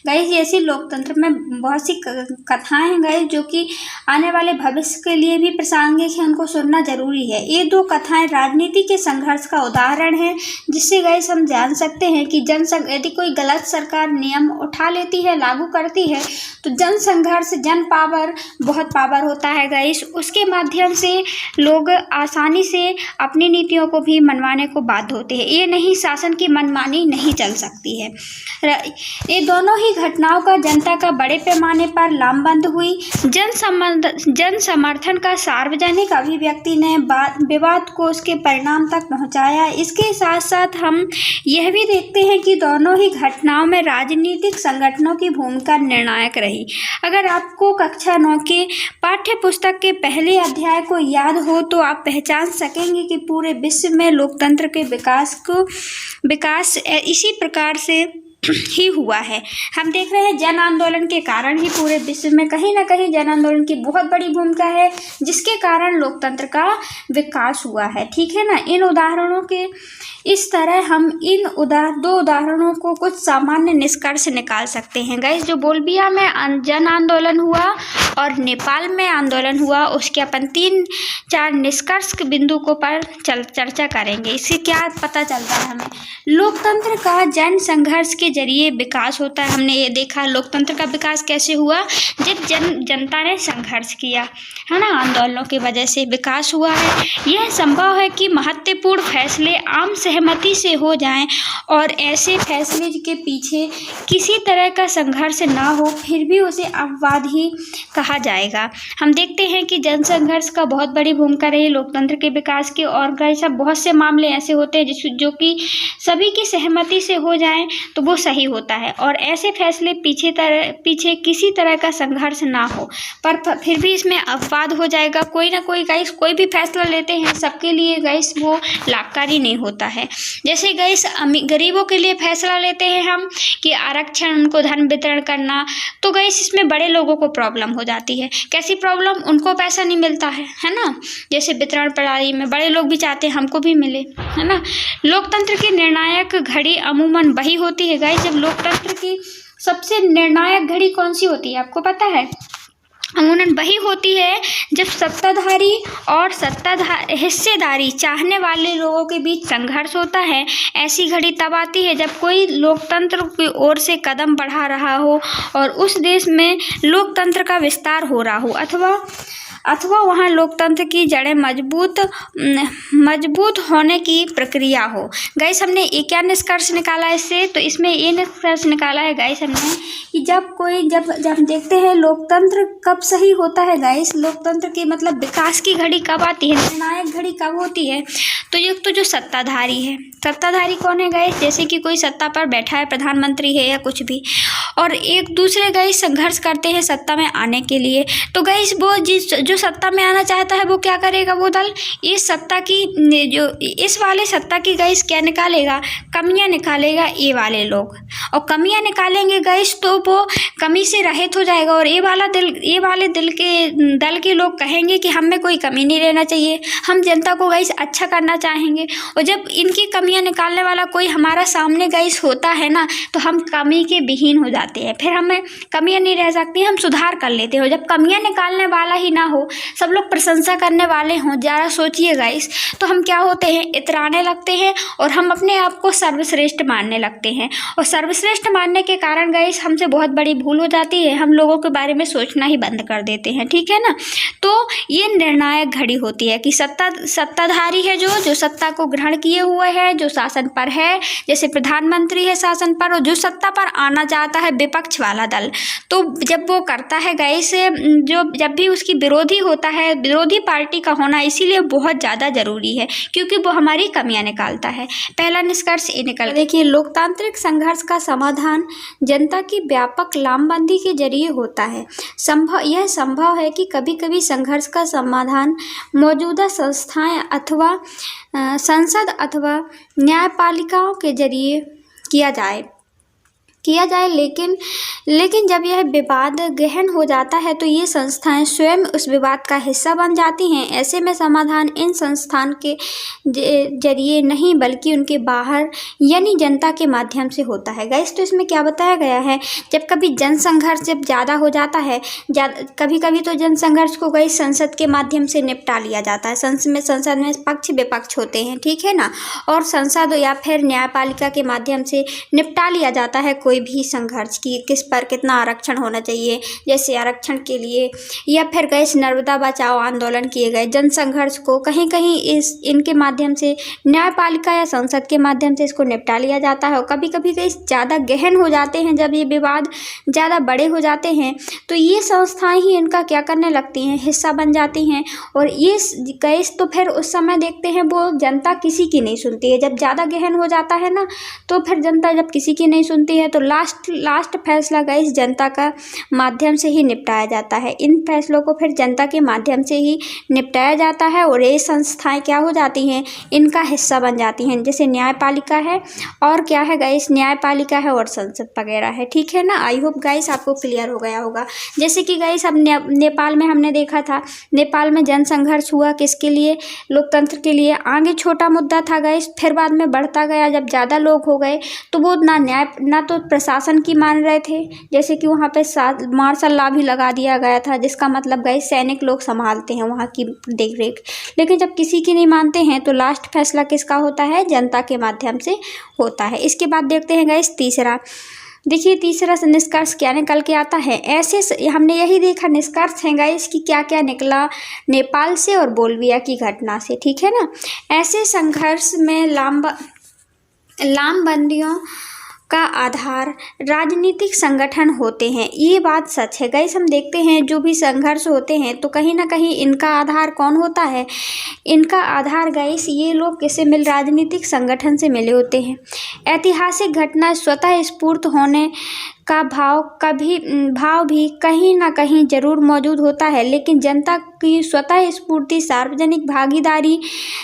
गाइस। ऐसी लोकतंत्र में बहुत सी कथाएं हैं गाइस जो कि आने वाले भविष्य के लिए भी प्रासंगिक है, उनको सुनना जरूरी है। ये दो कथाएं राजनीति के संघर्ष का उदाहरण है, जिससे गाइस हम जान सकते हैं कि यदि कोई गलत सरकार नियम उठा लेती है, लागू करती है, तो जन संघर्ष, जन पावर, बहुत पावर होता है गाइस, उसके माध्यम से लोग आसानी से अपनी नीतियों को भी मनवाने को बाध्य होते हैं। ये नहीं, शासन की मनमानी नहीं चल सकती है। ये दोनों ही घटनाओं का जनता का बड़े पैमाने पर लामबंद हुई। जन समर्थन का सार्वजनिक अभिव्यक्ति ने विवाद को उसके परिणाम तक पहुंचाया। इसके साथ साथ हम यह भी देखते हैं कि दोनों ही घटनाओं में राजनीतिक संगठनों की भूमिका निर्णायक रही। अगर आपको कक्षा 9 के पाठ्य पुस्तक के पहले अध्याय को याद हो तो आप पहचान सकेंगे कि पूरे विश्व में लोकतंत्र के विकास इसी प्रकार से ही हुआ है। हम देख रहे हैं जन आंदोलन के कारण ही पूरे विश्व में कहीं ना कहीं जन आंदोलन की बहुत बड़ी भूमिका है, जिसके कारण लोकतंत्र का विकास हुआ है। ठीक है ना, इन उदाहरणों के इस तरह हम दो उदाहरणों को कुछ सामान्य निष्कर्ष निकाल सकते हैं गाइस। जो बोलबिया में जन आंदोलन हुआ और नेपाल में आंदोलन हुआ, उसके अपन 3-4 निष्कर्ष के बिंदु को पर चर्चा करेंगे। इससे क्या पता चलता है हमें, लोकतंत्र का जन संघर्ष के जरिए विकास होता है। हमने ये देखा लोकतंत्र का विकास कैसे हुआ, जब जनता ने संघर्ष किया, है ना, आंदोलनों की वजह से विकास हुआ है। यह संभव है कि महत्वपूर्ण फैसले आम सहमति से हो जाएं और ऐसे फैसले के पीछे किसी तरह का संघर्ष ना हो, फिर भी उसे अपवाद ही कहा जाएगा। हम देखते हैं कि जनसंघर्ष का बहुत बड़ी भूमिका रही लोकतंत्र के विकास की, और गाइस बहुत से मामले ऐसे होते हैं जो कि सभी की सहमति से हो जाएं तो वो सही होता है और ऐसे फैसले पीछे किसी तरह का संघर्ष ना हो, पर फिर भी इसमें अपवाद हो जाएगा। कोई ना कोई गाइस कोई भी फैसला लेते हैं सबके लिए गाइस वो लाभकारी नहीं होता है। जैसे गाइस गरीबों के लिए फैसला लेते हैं हम कि आरक्षण, उनको धन वितरण करना, तो गाइस इसमें बड़े लोगों को प्रॉब्लम हो जाती है। कैसी प्रॉब्लम? उनको पैसा नहीं मिलता है ना। जैसे वितरण प्रणाली में बड़े लोग भी चाहते हैं हमको भी मिले, है ना। लोकतंत्र की निर्णायक घड़ी अमूमन वही होती है गाइस, जब लोकतंत्र की सबसे निर्णायक घड़ी कौन सी होती है आपको पता है? अमूमन वही होती है जब सत्ताधारी और हिस्सेदारी चाहने वाले लोगों के बीच संघर्ष होता है। ऐसी घड़ी तब आती है जब कोई लोकतंत्र की ओर से कदम बढ़ा रहा हो और उस देश में लोकतंत्र का विस्तार हो रहा हो, अथवा वहाँ लोकतंत्र की जड़ें मजबूत होने की प्रक्रिया हो। गाइस हमने ये क्या निष्कर्ष निकाला इससे? तो इसमें ये निष्कर्ष निकाला है गाइस हमने कि जब देखते हैं लोकतंत्र कब सही होता है गाइस, लोकतंत्र की मतलब विकास की घड़ी कब आती है, निर्णायक घड़ी कब होती है? तो जो सत्ताधारी है, सत्ताधारी कौन है गाइस? जैसे कि कोई सत्ता पर बैठा है, प्रधानमंत्री है या कुछ भी, और एक दूसरे गाइस संघर्ष करते हैं सत्ता में आने के लिए। तो गाइस वो जो सत्ता में आना चाहता है वो क्या करेगा? वो दल इस वाले सत्ता की गाइस क्या निकालेगा? कमियां निकालेगा ये वाले लोग, और कमियां निकालेंगे गाइस तो वो कमी से रहित हो जाएगा और ये वाले दल के लोग कहेंगे कि हम में कोई कमी नहीं रहना चाहिए, हम जनता को गाइस अच्छा करना चाहेंगे। और जब इनकी कमियां निकालने वाला कोई हमारा सामने गाइस होता है ना, तो हम कमी के विहीन हो जाते हैं, फिर हमें कमियां नहीं रह सकती, हम सुधार कर लेते हो। जब कमियां निकालने वाला ही ना हो, सब लोग प्रशंसा करने वाले हों, ज़रा सोचिए गाइस, तो हम क्या होते हैं? इतराने लगते हैं और हम अपने आप को सर्वश्रेष्ठ मानने लगते हैं, और सर्वश्रेष्ठ मानने के कारण गाइस हमसे बहुत बड़ी भूल हो जाती है, हम लोगों के बारे में सोचना ही बंद कर देते हैं, ठीक है ना। तो ये निर्णायक घड़ी होती है कि सत्ताधारी है जो सत्ता को ग्रहण किए हुए है, जो शासन पर है, जैसे प्रधानमंत्री है शासन पर, और जो सत्ता पर आना चाहता है विपक्ष वाला दल, तो जब वो करता है गाइस, जब भी उसकी विरोधी होता है, विरोधी पार्टी का होना इसीलिए बहुत ज़्यादा ज़रूरी है क्योंकि वो हमारी कमियां निकालता है। पहला निष्कर्ष ये निकल, देखिए लोकतांत्रिक संघर्ष का समाधान जनता की व्यापक लामबंदी के जरिए होता है। यह संभव है कि कभी कभी संघर्ष का समाधान मौजूदा संस्थाएं अथवा संसद अथवा न्यायपालिकाओं के जरिए किया जाए, लेकिन जब यह विवाद गहन हो जाता है तो ये संस्थाएं स्वयं उस विवाद का हिस्सा बन जाती हैं। ऐसे में समाधान इन संस्थान के जरिए नहीं बल्कि उनके बाहर यानी जनता के माध्यम से होता है। गाइस तो इसमें क्या बताया गया है, जब कभी जनसंघर्ष जब ज़्यादा हो जाता है, कभी कभी तो जनसंघर्ष को गाइस संसद के माध्यम से निपटा लिया जाता है। संसद में पक्ष विपक्ष होते हैं, ठीक है ना, और संसद या फिर न्यायपालिका के माध्यम से निपटा लिया जाता है कोई भी संघर्ष की, किस पर कितना आरक्षण होना चाहिए, जैसे आरक्षण के लिए, या फिर गाइस नर्मदा बचाओ आंदोलन किए गए जनसंघर्ष को कहीं कहीं इनके माध्यम से न्यायपालिका या संसद के माध्यम से इसको निपटा लिया जाता है। और कभी कभी गाइस ज़्यादा गहन हो जाते हैं, जब ये विवाद ज़्यादा बड़े हो जाते हैं तो ये संस्थाएं ही इनका क्या करने लगती हैं, हिस्सा बन जाती हैं। और ये गाइस तो फिर उस समय देखते हैं वो जनता किसी की नहीं सुनती है, जब ज़्यादा गहन हो जाता है ना, तो फिर जनता जब किसी की नहीं सुनती है तो लास्ट फैसला गाइस जनता का माध्यम से ही निपटाया जाता है। इन फैसलों को फिर जनता के माध्यम से ही निपटाया जाता है और ये संस्थाएं क्या हो जाती हैं, इनका हिस्सा बन जाती हैं। जैसे न्यायपालिका है और क्या है गाइस, न्यायपालिका है और संसद वगैरह है, ठीक है ना। आई होप गाइस आपको क्लियर हो गया होगा। जैसे कि गाइस अब नेपाल में हमने देखा था, नेपाल में जनसंघर्ष हुआ किसके लिए, लोकतंत्र के लिए। आगे छोटा मुद्दा था गाइस, फिर बाद में बढ़ता गया, जब ज़्यादा लोग हो गए तो वो ना तो प्रशासन की मान रहे थे, जैसे कि वहाँ पे मार्शल लॉ भी लगा दिया गया था, जिसका मतलब गाइस सैनिक लोग संभालते हैं वहाँ की देखरेख। लेकिन जब किसी की नहीं मानते हैं तो लास्ट फैसला किसका होता है, जनता के माध्यम से होता है। इसके बाद देखते हैं गाइस तीसरा, देखिए तीसरा निष्कर्ष क्या निकल के आता है। ऐसे हमने यही देखा निष्कर्ष है गाइस कि क्या क्या निकला नेपाल से और बोल्विया की घटना से, ठीक है ना। ऐसे संघर्ष में लामबंदियों का आधार राजनीतिक संगठन होते हैं। ये बात सच है गाइस। हम देखते हैं जो भी संघर्ष होते हैं तो कहीं ना कहीं इनका आधार कौन होता है, इनका आधार गाइस ये लोग किससे मिल राजनीतिक संगठन से मिले होते हैं। ऐतिहासिक घटना स्वतः स्फूर्त होने का भाव भी कहीं ना कहीं जरूर मौजूद होता है, लेकिन जनता की स्वतः स्फूर्ति, सार्वजनिक भागीदारी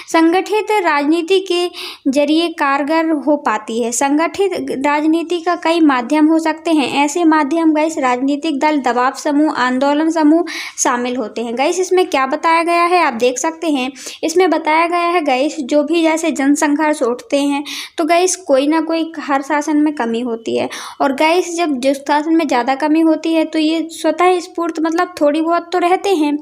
संगठित राजनीति के जरिए कारगर हो पाती है। संगठित राजनीति का कई माध्यम हो सकते हैं। ऐसे माध्यम गाइस राजनीतिक दल, दबाव समूह, आंदोलन समूह शामिल होते हैं। गाइस इसमें क्या बताया गया है आप देख सकते हैं। इसमें बताया गया है गाइस जो भी जैसे जनसंघर्ष उठते हैं तो गाइस कोई ना कोई हर शासन में कमी होती है, और गाइस जब जिस शासन में ज़्यादा कमी होती है तो ये स्वतः स्फूर्त मतलब थोड़ी बहुत तो रहते हैं,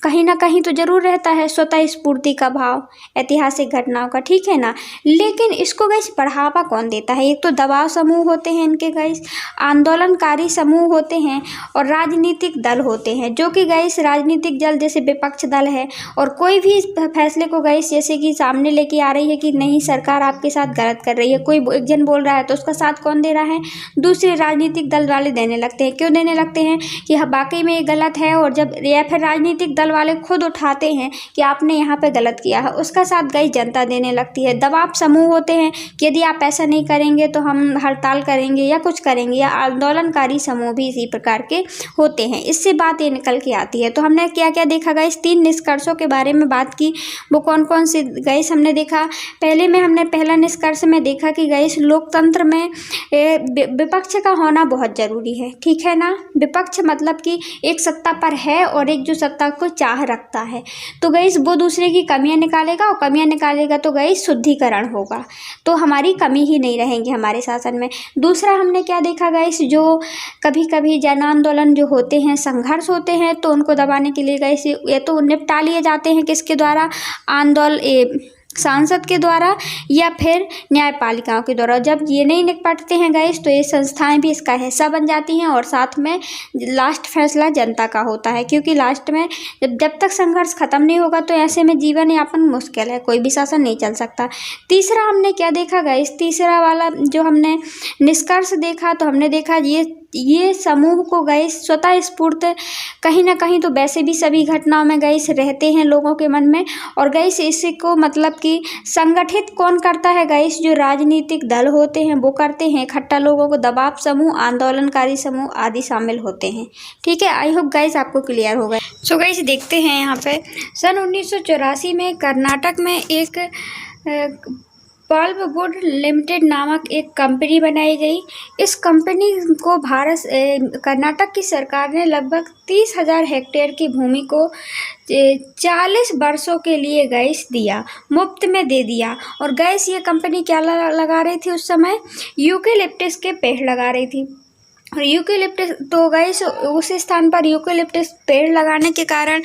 कहीं ना कहीं तो जरूर रहता है स्वतः स्फूर्ति का भाव ऐतिहासिक घटनाओं का, ठीक है ना। लेकिन इसको गाइस बढ़ावा कौन देता है, एक तो दबाव समूह होते हैं इनके गाइस, आंदोलनकारी समूह होते हैं और राजनीतिक दल होते हैं, जो कि गाइस राजनीतिक दल जैसे विपक्ष दल है और कोई भी फैसले को गाइस जैसे कि सामने लेके आ रही है कि नहीं सरकार आपके साथ गलत कर रही है, कोई एक जन बोल रहा है तो उसका साथ कौन दे रहा है, दूसरे राजनीतिक दल वाले देने लगते हैं। क्यों देने लगते हैं कि हाँ वाकई में ये गलत है, और जब या फिर राजनीतिक दल वाले खुद उठाते हैं कि आपने यहाँ पे गलत किया है उसका साथ गई जनता देने लगती है। दबाव समूह होते हैं कि यदि आप ऐसा नहीं करेंगे तो हम हड़ताल करेंगे या कुछ करेंगे, या आंदोलनकारी समूह भी इसी प्रकार के होते हैं। इससे बात ये निकल के आती है। तो हमने क्या क्या देखा गाइस, 3 निष्कर्षों के बारे में बात की। वो कौन कौन से गाइस हमने देखा, हमने पहला निष्कर्ष में देखा कि गाइस लोकतंत्र में विपक्ष का होना बहुत जरूरी है, ठीक है ना। विपक्ष मतलब कि एक सत्ता पर है और एक जो सत्ता को चाह रखता है, तो गाइस वो दूसरे की कमियां निकालेगा, और कमियां निकालेगा तो गाइस शुद्धिकरण होगा, तो हमारी कमी ही नहीं रहेंगी हमारे शासन में। दूसरा हमने क्या देखा गाइस, जो कभी कभी जन आंदोलन जो होते हैं, संघर्ष होते हैं, तो उनको दबाने के लिए गाइस ये तो निपटा लिए जाते हैं किसके द्वारा, सांसद के द्वारा या फिर न्यायपालिकाओं के द्वारा। जब ये नहीं निपटते हैं गाइस तो ये संस्थाएं भी इसका हिस्सा बन जाती हैं, और साथ में लास्ट फैसला जनता का होता है, क्योंकि लास्ट में जब तक संघर्ष खत्म नहीं होगा तो ऐसे में जीवन यापन मुश्किल है, कोई भी शासन नहीं चल सकता। तीसरा हमने क्या देखा गाइस, तीसरा वाला जो हमने निष्कर्ष देखा, तो हमने देखा ये समूह को गाइस स्वतः स्फूर्त कहीं ना कहीं तो वैसे भी सभी घटनाओं में गाइस रहते हैं लोगों के मन में, और गाइस इसको मतलब कि संगठित कौन करता है गाइस, जो राजनीतिक दल होते हैं वो करते हैं इकट्ठा लोगों को, दबाव समूह, आंदोलनकारी समूह आदि शामिल होते हैं, ठीक है। आई होप गाइस आपको क्लियर हो गया। सो गाइस देखते हैं यहाँ पे सन 1984 में कर्नाटक में एक पल्पवुड लिमिटेड नामक एक कंपनी बनाई गई। इस कंपनी को कर्नाटक की सरकार ने लगभग 30,000 हेक्टेयर की भूमि को 40 वर्षों के लिए गैस दिया, मुफ्त में दे दिया। और गैस ये कंपनी क्या लगा रही थी उस समय, यूकेलिप्टस के पेड़ लगा रही थी। और यूकेलिप्टस तो गाइस उस स्थान पर यूकेलिप्टस पेड़ लगाने के कारण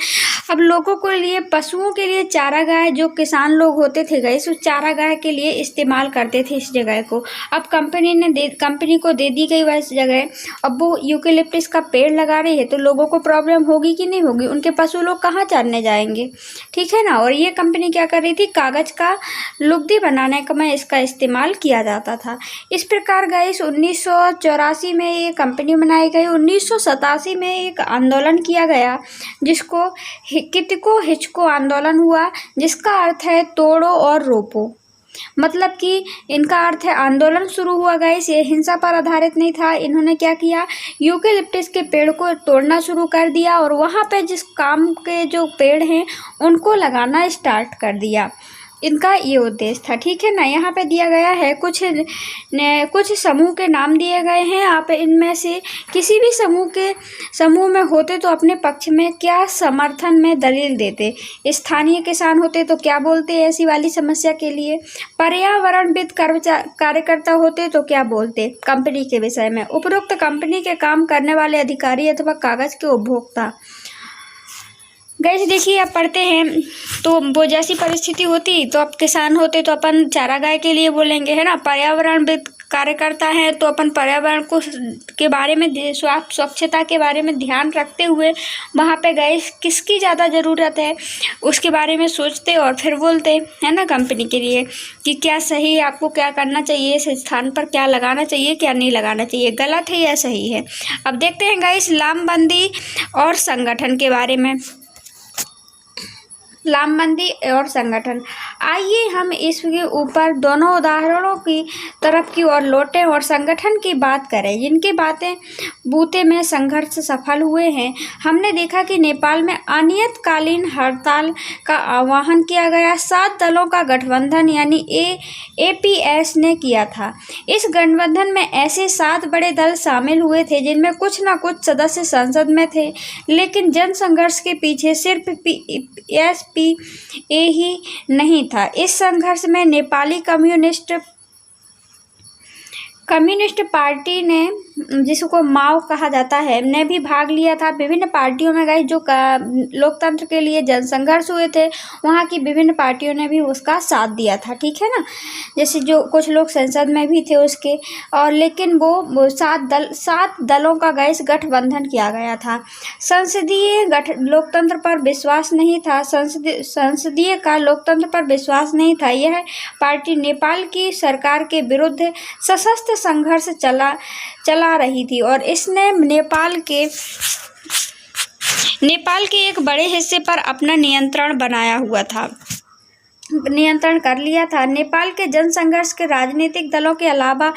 अब लोगों को लिए, पशुओं के लिए चारागाह, जो किसान लोग होते थे गाइस उस चारागाह के लिए इस्तेमाल करते थे इस जगह को। अब कंपनी को दे दी गई वह जगह, अब वो यूकेलिप्टस का पेड़ लगा रही है, तो लोगों को प्रॉब्लम होगी कि नहीं होगी, उनके पशु लोग कहाँ चरने जाएंगे, ठीक है ना। और ये कंपनी क्या कर रही थी, कागज का लुगदी बनाने का में इसका इस्तेमाल किया जाता था। इस प्रकार गाइस 1984 में ये कंपनी बनाई गई। 1987 में एक आंदोलन किया गया जिसको कितको हिचको आंदोलन हुआ, जिसका अर्थ है तोड़ो और रोपो। मतलब कि इनका अर्थ है आंदोलन शुरू हुआ गाइस, ये हिंसा पर आधारित नहीं था। इन्होंने क्या किया, यूकेलिप्टस के पेड़ को तोड़ना शुरू कर दिया और वहाँ पे जिस काम के जो पेड़ हैं उनको लगाना स्टार्ट कर दिया। इनका ये उद्देश्य था, ठीक है ना। यहाँ पे दिया गया है कुछ समूह के नाम दिए गए हैं। आप इनमें से किसी भी समूह में होते तो अपने पक्ष में क्या समर्थन में दलील देते। स्थानीय किसान होते तो क्या बोलते ऐसी वाली समस्या के लिए। पर्यावरणविद कार्यकर्ता होते तो क्या बोलते कंपनी के विषय में। उपरोक्त कंपनी के काम करने वाले अधिकारी अथवा कागज के उपभोक्ता। गाइस देखिए आप पढ़ते हैं तो वो जैसी परिस्थिति होती तो अब किसान होते तो अपन चारागाह के लिए बोलेंगे, है ना। पर्यावरणविद कार्यकर्ता हैं तो अपन पर्यावरण को के बारे में स्वच्छता के बारे में ध्यान रखते हुए वहाँ पे गए, किसकी ज़्यादा ज़रूरत है उसके बारे में सोचते और फिर बोलते है ना कंपनी के लिए कि क्या सही है, आपको क्या करना चाहिए, इस स्थान पर क्या लगाना चाहिए, क्या नहीं लगाना चाहिए, गलत है या सही है। अब देखते हैं गाइस लामबंदी और संगठन के बारे में। लामबंदी और संगठन, आइए हम इसके ऊपर दोनों उदाहरणों की तरफ की ओर लौटें और संगठन की बात करें जिनकी बूते में संघर्ष सफल हुए हैं। हमने देखा कि नेपाल में अनियतकालीन हड़ताल का आह्वान किया गया 7 दलों का गठबंधन यानी APS ने किया था। इस गठबंधन में ऐसे 7 बड़े दल शामिल हुए थे जिनमें कुछ न कुछ सदस्य संसद में थे, लेकिन जन संघर्ष के पीछे सिर्फ SPA ही नहीं था। इस संघर्ष में नेपाली कम्युनिस्ट पार्टी ने, जिसको माओ कहा जाता है, ने भी भाग लिया था। विभिन्न पार्टियों में गए जो लोकतंत्र के लिए जनसंघर्ष हुए थे, वहाँ की विभिन्न पार्टियों ने भी उसका साथ दिया था, ठीक है ना। जैसे जो कुछ लोग संसद में भी थे उसके, और लेकिन वो 7 दलों का गठबंधन किया गया था। संसदीय लोकतंत्र पर विश्वास नहीं था, संसदीय का लोकतंत्र पर विश्वास नहीं था। यह पार्टी नेपाल की सरकार के विरुद्ध सशस्त्र संघर्ष चला रही थी और इसने नेपाल के एक बड़े हिस्से पर अपना नियंत्रण कर लिया था। नेपाल के जनसंघर्ष के राजनीतिक दलों के अलावा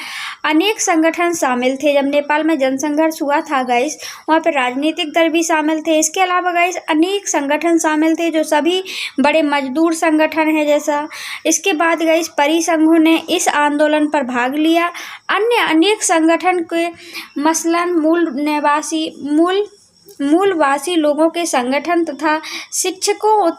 अनेक संगठन शामिल थे। जब नेपाल में जनसंघर्ष हुआ था गाइस, वहाँ पे राजनीतिक दल भी शामिल थे। इसके अलावा गाइस अनेक संगठन शामिल थे जो सभी बड़े मजदूर संगठन है जैसा। इसके बाद गाइस परिसंघों ने इस आंदोलन पर भाग लिया। अन्य अनेक संगठन के मसलन मूलवासी लोगों के संगठन तथा शिक्षकों,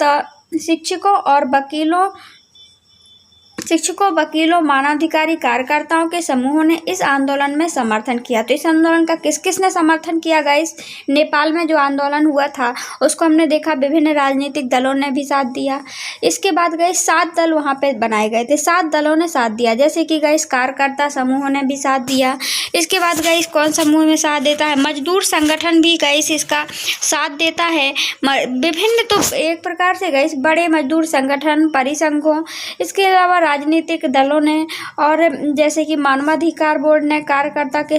वकीलों, मानवाधिकारी कार्यकर्ताओं के समूहों ने इस आंदोलन में समर्थन किया। तो इस आंदोलन का किसने समर्थन किया गाइस? नेपाल में जो आंदोलन हुआ था उसको हमने देखा विभिन्न राजनीतिक दलों ने भी साथ दिया। इसके बाद गाइस 7 दल वहाँ पे बनाए गए थे, 7 दलों ने साथ दिया, जैसे कि गाइस कार्यकर्ता समूहों ने भी साथ दिया। इसके बाद गाइस कौन समूह में साथ देता है? मजदूर संगठन भी गाइस इसका साथ देता है। विभिन्न, तो एक प्रकार से गाइस बड़े मजदूर संगठन, परिसंघों, इसके अलावा राजनीतिक दलों ने, और जैसे कि मानवाधिकार कार्यकर्ता के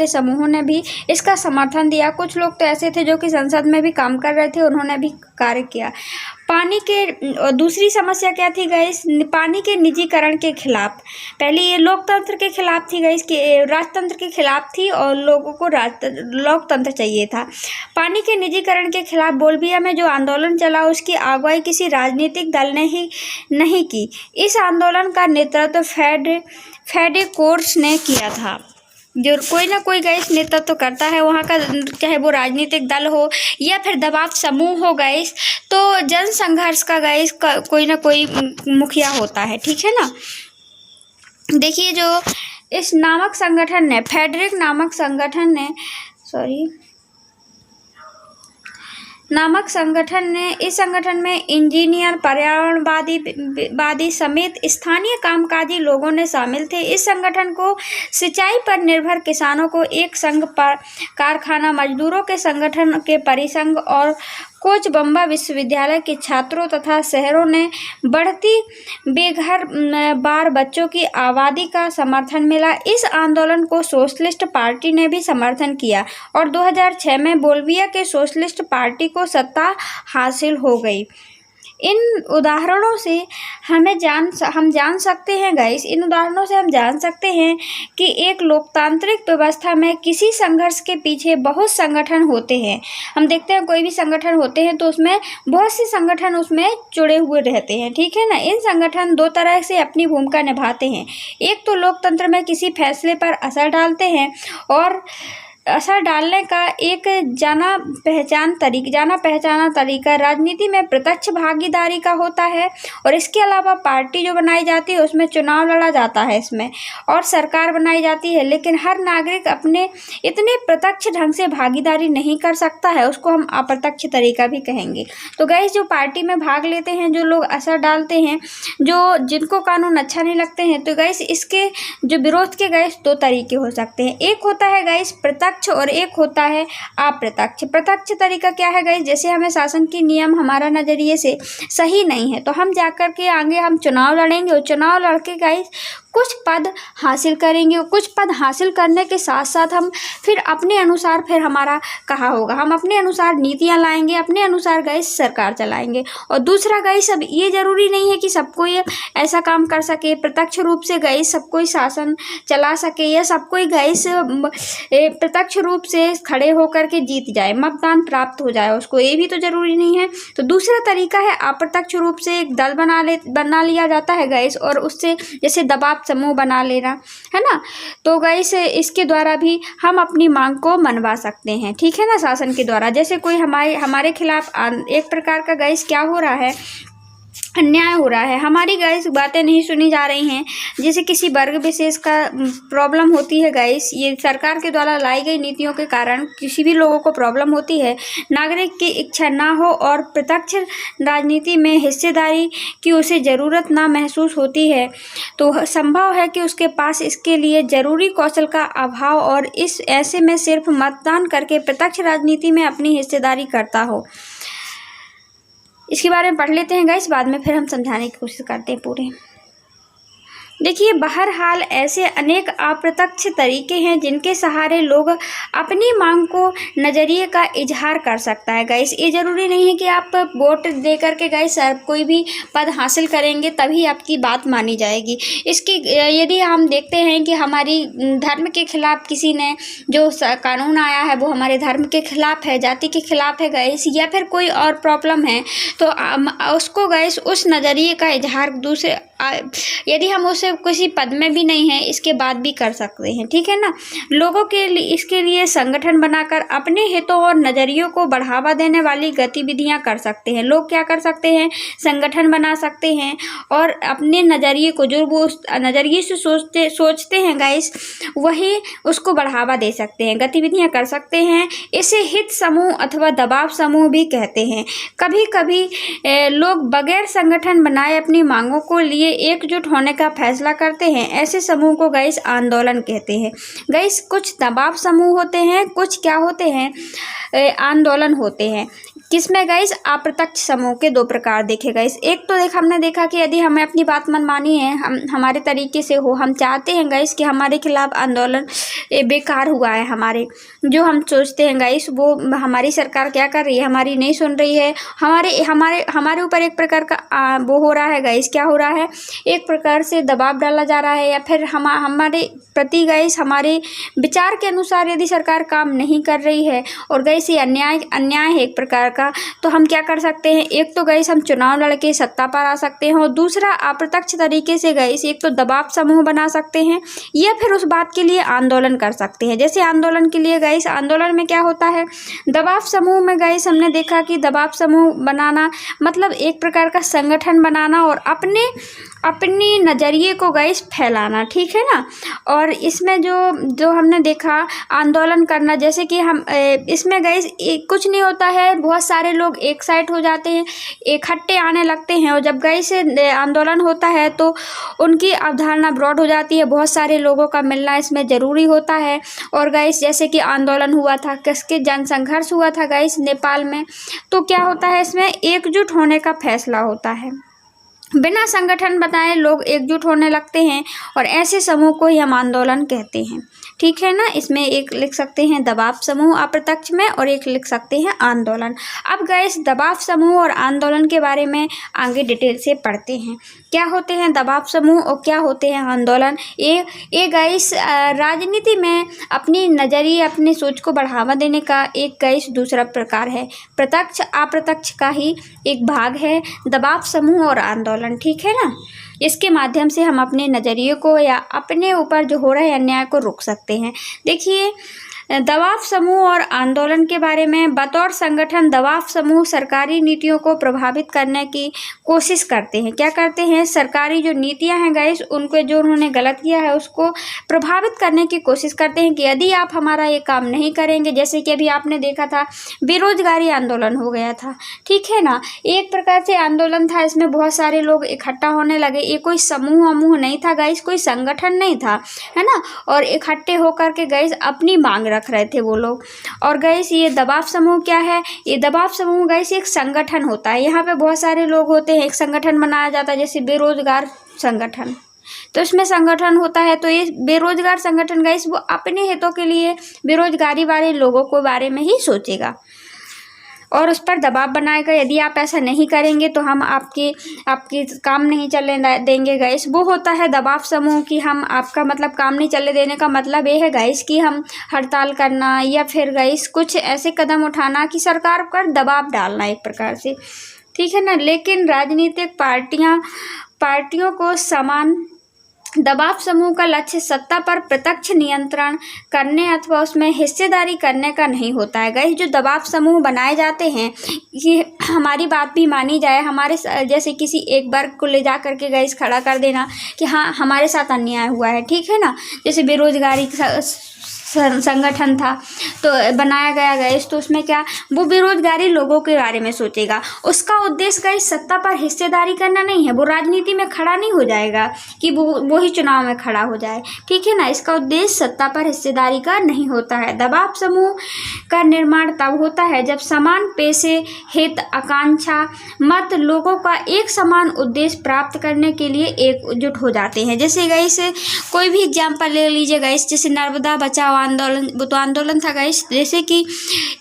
समूहों ने भी इसका समर्थन दिया। कुछ लोग तो ऐसे थे जो कि संसद में भी काम कर रहे थे, उन्होंने भी कार्य किया। दूसरी समस्या क्या थी गाइस? पानी के निजीकरण के खिलाफ। पहले ये लोकतंत्र के खिलाफ थी गाइस, कि राजतंत्र के खिलाफ थी और लोगों को लोकतंत्र चाहिए था। पानी के निजीकरण के खिलाफ बोलबिया में जो आंदोलन चला उसकी अगुवाई किसी राजनीतिक दल ने ही नहीं की। इस आंदोलन का नेतृत्व फेडेकोर्स ने किया था। जो कोई ना कोई गाइस नेतृत्व करता है वहाँ का, चाहे वो राजनीतिक दल हो या फिर दबाव समूह हो गाइस, तो जन संघर्ष का गाइस कोई ना कोई मुखिया होता है, ठीक है ना। देखिए जो इस नामक संगठन ने, फेडरिक नामक संगठन ने इस संगठन में इंजीनियर, पर्यावरणवादी समेत स्थानीय कामकाजी लोगों ने शामिल थे। इस संगठन को सिंचाई पर निर्भर किसानों को एक संघ पर कारखाना मजदूरों के संगठन के परिसंघ और कोचबंबा विश्वविद्यालय के छात्रों तथा शहरों ने बढ़ती बेघर बार बच्चों की आबादी का समर्थन मिला। इस आंदोलन को सोशलिस्ट पार्टी ने भी समर्थन किया और 2006 में बोल्विया के सोशलिस्ट पार्टी को सत्ता हासिल हो गई। इन उदाहरणों से हम जान सकते हैं गाइस, इन उदाहरणों से हम जान सकते हैं कि एक लोकतांत्रिक व्यवस्था में किसी संघर्ष के पीछे बहुत संगठन होते हैं। हम देखते हैं कोई भी संगठन होते हैं तो उसमें बहुत से संगठन उसमें जुड़े हुए रहते हैं, ठीक है ना। इन संगठन 2 तरह से अपनी भूमिका निभाते हैं। एक तो लोकतंत्र में किसी फैसले पर असर डालते हैं और असर डालने का एक जाना पहचाना तरीका राजनीति में प्रत्यक्ष भागीदारी का होता है। और इसके अलावा पार्टी जो बनाई जाती है उसमें चुनाव लड़ा जाता है इसमें, और सरकार बनाई जाती है, लेकिन हर नागरिक अपने इतने प्रत्यक्ष ढंग से भागीदारी नहीं कर सकता है, उसको हम अप्रत्यक्ष तरीका भी कहेंगे। तो गाइस जो पार्टी में भाग लेते हैं, जो लोग असर डालते हैं, जो जिनको कानून अच्छा नहीं लगते हैं, तो गाइस इसके जो विरोध के गाइस दो तरीके हो सकते हैं। एक होता है गाइस प्रत्यक्ष और एक होता है अप्रत्यक्ष। प्रत्यक्ष तरीका क्या है गाइस, जैसे हमें शासन के नियम हमारा नजरिए से सही नहीं है तो हम जाकर के आगे हम चुनाव लड़ेंगे, और चुनाव लड़के गाइस कुछ पद हासिल करेंगे, और कुछ पद हासिल करने के साथ साथ हम फिर अपने अनुसार फिर हमारा कहा होगा, हम अपने अनुसार नीतियां लाएंगे, अपने अनुसार गाइस सरकार चलाएंगे। और दूसरा गाइस अब ये जरूरी नहीं है कि सब कोई ऐसा काम कर सके, प्रत्यक्ष रूप से गाइस सब कोई शासन चला सके, या सब कोई गाइस प्रत्यक्ष रूप से खड़े होकर के जीत जाए, मतदान प्राप्त हो जाए उसको, ये भी तो जरूरी नहीं है। तो दूसरा तरीका है अप्रत्यक्ष रूप से एक दल बना लिया जाता है गाइस, और उससे जैसे दबाव समूह बना लेना है ना। तो गाइस इसके द्वारा भी हम अपनी मांग को मनवा सकते हैं, ठीक है ना, शासन के द्वारा। जैसे कोई हमारे खिलाफ एक प्रकार का गाइस क्या हो रहा है, अन्याय हो रहा है, हमारी गाइस बातें नहीं सुनी जा रही हैं, जैसे किसी वर्ग विशेष का प्रॉब्लम होती है गाइस, ये सरकार के द्वारा लाई गई नीतियों के कारण किसी भी लोगों को प्रॉब्लम होती है, नागरिक की इच्छा ना हो और प्रत्यक्ष राजनीति में हिस्सेदारी की उसे ज़रूरत ना महसूस होती है, तो संभव है कि उसके पास इसके लिए ज़रूरी कौशल का अभाव और इस ऐसे में सिर्फ मतदान करके प्रत्यक्ष राजनीति में अपनी हिस्सेदारी करता हो। इसके बारे में पढ़ लेते हैं गाइस, बाद में फिर हम समझाने की कोशिश करते हैं पूरे। देखिए बहरहाल ऐसे अनेक अप्रत्यक्ष तरीके हैं जिनके सहारे लोग अपनी मांग को नज़रिए का इजहार कर सकता है गाइस। ये ज़रूरी नहीं है कि आप वोट दे करके गाइस कोई भी पद हासिल करेंगे तभी आपकी बात मानी जाएगी। इसकी यदि हम देखते हैं कि हमारी धर्म के खिलाफ किसी ने जो कानून आया है वो हमारे धर्म के खिलाफ है, जाति के खिलाफ है गाइस, या फिर कोई और प्रॉब्लम है, तो उसको गाइस उस नज़रिए का इजहार दूसरे यदि हम उसे किसी पद में भी नहीं है इसके बाद भी कर सकते हैं, ठीक है ना। लोगों के लिए इसके लिए संगठन बनाकर अपने हितों और नज़रियों को बढ़ावा देने वाली गतिविधियां कर सकते हैं। लोग क्या कर सकते हैं, संगठन बना सकते हैं और अपने नज़रिए को, जो वो नज़रिए से सोचते हैं गाइस, वही उसको बढ़ावा दे सकते हैं, गतिविधियां कर सकते हैं। इसे हित समूह अथवा दबाव समूह भी कहते हैं। कभी कभी लोग बगैर संगठन बनाए अपनी मांगों को लिए एकजुट होने का फैसला करते हैं, ऐसे समूह को गाइस आंदोलन कहते हैं। गाइस कुछ दबाव समूह होते हैं, कुछ क्या होते हैं, आंदोलन होते हैं। किसमें गाइस, अप्रत्यक्ष समूह के दो प्रकार देखे गाइस। एक तो हमने देखा कि यदि हमें अपनी बात मनमानी है, हम हमारे तरीके से हो, हम चाहते हैं गाइस कि हमारे खिलाफ आंदोलन बेकार हुआ है, हमारे जो हम सोचते हैं गाइस वो हमारी सरकार क्या कर रही है, हमारी नहीं सुन रही है, हमारे ऊपर एक प्रकार का वो हो रहा है गाइस, क्या हो रहा है, एक प्रकार से दबाव डाला जा रहा है, या फिर हमारे प्रति गाइस हमारे विचार के अनुसार यदि सरकार काम नहीं कर रही है और गाइस ये अन्याय है एक प्रकार का, तो हम क्या कर सकते हैं, एक तो गाइस हम चुनाव लड़के सत्ता पर आ सकते हैं, और दूसरा अप्रत्यक्ष तरीके से गाइस एक तो दबाव समूह बना सकते हैं या फिर उस बात के लिए आंदोलन कर सकते हैं। जैसे आंदोलन के लिए गाइस, आंदोलन में क्या होता है, दबाव समूह में गाइस हमने देखा कि दबाव समूह बनाना मतलब एक प्रकार का संगठन बनाना और अपनी नज़रिए को गाइस फैलाना, ठीक है ना। और इसमें जो हमने देखा आंदोलन करना, जैसे कि हम इसमें गाइस कुछ नहीं होता है, बहुत सारे लोग एक साइड हो जाते हैं, इकट्ठे आने लगते हैं, और जब गाइस आंदोलन होता है तो उनकी अवधारणा ब्रॉड हो जाती है, बहुत सारे लोगों का मिलना इसमें ज़रूरी होता है। और गाइस जैसे कि आंदोलन हुआ था, किसके जनसंघर्ष हुआ था गाइस नेपाल में, तो क्या होता है इसमें एकजुट होने का फैसला होता है, बिना संगठन बताए लोग एकजुट होने लगते हैं, और ऐसे समूह को ही हम आंदोलन कहते हैं, ठीक है ना। इसमें एक लिख सकते हैं दबाव समूह अप्रत्यक्ष में, और एक लिख सकते हैं आंदोलन। अब गाइस दबाव समूह और आंदोलन के बारे में आगे डिटेल से पढ़ते हैं, क्या होते हैं दबाव समूह और क्या होते हैं आंदोलन। ये गाइस राजनीति में अपनी नज़रिए, अपनी सोच को बढ़ावा देने का एक गाइस दूसरा प्रकार है, प्रत्यक्ष अप्रत्यक्ष का ही एक भाग है दबाव समूह और आंदोलन, ठीक है ना। इसके माध्यम से हम अपने नज़रिए को या अपने ऊपर जो हो रहा है अन्याय को रोक सकते हैं। देखिए दबाव समूह और आंदोलन के बारे में, बतौर संगठन दबाव समूह सरकारी नीतियों को प्रभावित करने की कोशिश करते हैं। क्या करते हैं? सरकारी जो नीतियां हैं गाइस, उनको जो उन्होंने गलत किया है उसको प्रभावित करने की कोशिश करते हैं कि यदि आप हमारा ये काम नहीं करेंगे, जैसे कि अभी आपने देखा था बेरोजगारी आंदोलन हो गया था, ठीक है ना। एक प्रकार से आंदोलन था, इसमें बहुत सारे लोग इकट्ठा होने लगे। ये कोई समूह नहीं था गाइस, कोई संगठन नहीं था, है ना। और इकट्ठे होकर के गाइस अपनी मांग रख रहे थे वो लोग। और गाइस ये दबाव समूह क्या है? ये दबाव समूह गाइस एक संगठन होता है। यहाँ पे बहुत सारे लोग होते हैं, एक संगठन बनाया जाता है, जैसे बेरोजगार संगठन। तो इसमें संगठन होता है, तो ये बेरोजगार संगठन गाइस वो अपने हितों के लिए बेरोजगारी वाले लोगों के बारे में ही सोचेगा और उस पर दबाव बनाएगा। यदि आप ऐसा नहीं करेंगे तो हम आपकी काम नहीं चलने देंगे गाइस। वो होता है दबाव समूह कि हम आपका मतलब काम नहीं चलने देने का मतलब ये है गाइस कि हम हड़ताल करना या फिर गाइस कुछ ऐसे कदम उठाना कि सरकार पर दबाव डालना एक प्रकार से, ठीक है ना। लेकिन राजनीतिक पार्टियों को समान दबाव समूह का लक्ष्य सत्ता पर प्रत्यक्ष नियंत्रण करने अथवा उसमें हिस्सेदारी करने का नहीं होता है गाइस। जो दबाव समूह बनाए जाते हैं कि हमारी बात भी मानी जाए, हमारे जैसे किसी एक वर्ग को ले जा करके गाइस खड़ा कर देना कि हाँ हमारे साथ अन्याय हुआ है, ठीक है ना। जैसे बेरोजगारी संगठन था तो बनाया गया गाइस, तो उसमें क्या वो बेरोजगारी लोगों के बारे में सोचेगा। उसका उद्देश्य गाइस सत्ता पर हिस्सेदारी करना नहीं है, वो राजनीति में खड़ा नहीं हो जाएगा कि वो ही चुनाव में खड़ा हो जाए, ठीक है ना। इसका उद्देश्य सत्ता पर हिस्सेदारी का नहीं होता है। दबाव समूह का निर्माण तब होता है जब समान पेशे, हित, आकांक्षा, मत लोगों का एक समान उद्देश्य प्राप्त करने के लिए एकजुट हो जाते हैं। जैसे गाइस कोई भी एग्जाम्पल ले लीजिए गाइस, जैसे नर्मदा बचाओ आंदोलन, वो तो आंदोलन था गाइस। जैसे कि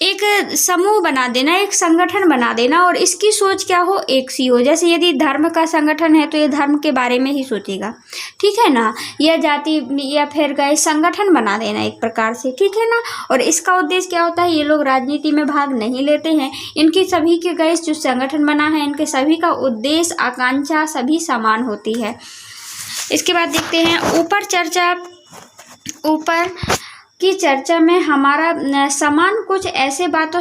एक समूह बना देना, एक संगठन बना देना और इसकी सोच क्या हो, एक सी हो। जैसे यदि धर्म का संगठन है तो ये धर्म के बारे में ही सोचेगा, ठीक है ना। या जाति या फिर गाइस संगठन बना देना एक प्रकार से, ठीक है ना। और इसका उद्देश्य क्या होता है, ये लोग राजनीति में भाग नहीं लेते हैं। इनकी सभी के गाइस जो संगठन बना है, इनके सभी का उद्देश्य, आकांक्षा सभी समान होती है। इसके बाद देखते हैं ऊपर की चर्चा में हमारा समान कुछ ऐसे बातों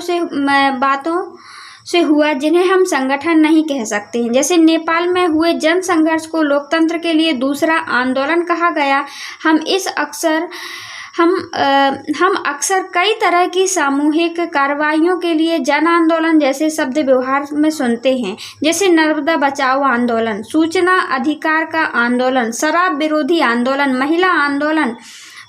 से हुआ जिन्हें हम संगठन नहीं कह सकते हैं। जैसे नेपाल में हुए जन संघर्ष को लोकतंत्र के लिए दूसरा आंदोलन कहा गया। हम अक्सर कई तरह की सामूहिक कार्रवाइयों के लिए जन आंदोलन जैसे शब्द व्यवहार में सुनते हैं, जैसे नर्मदा बचाओ आंदोलन, सूचना अधिकार का आंदोलन, शराब विरोधी आंदोलन, महिला आंदोलन,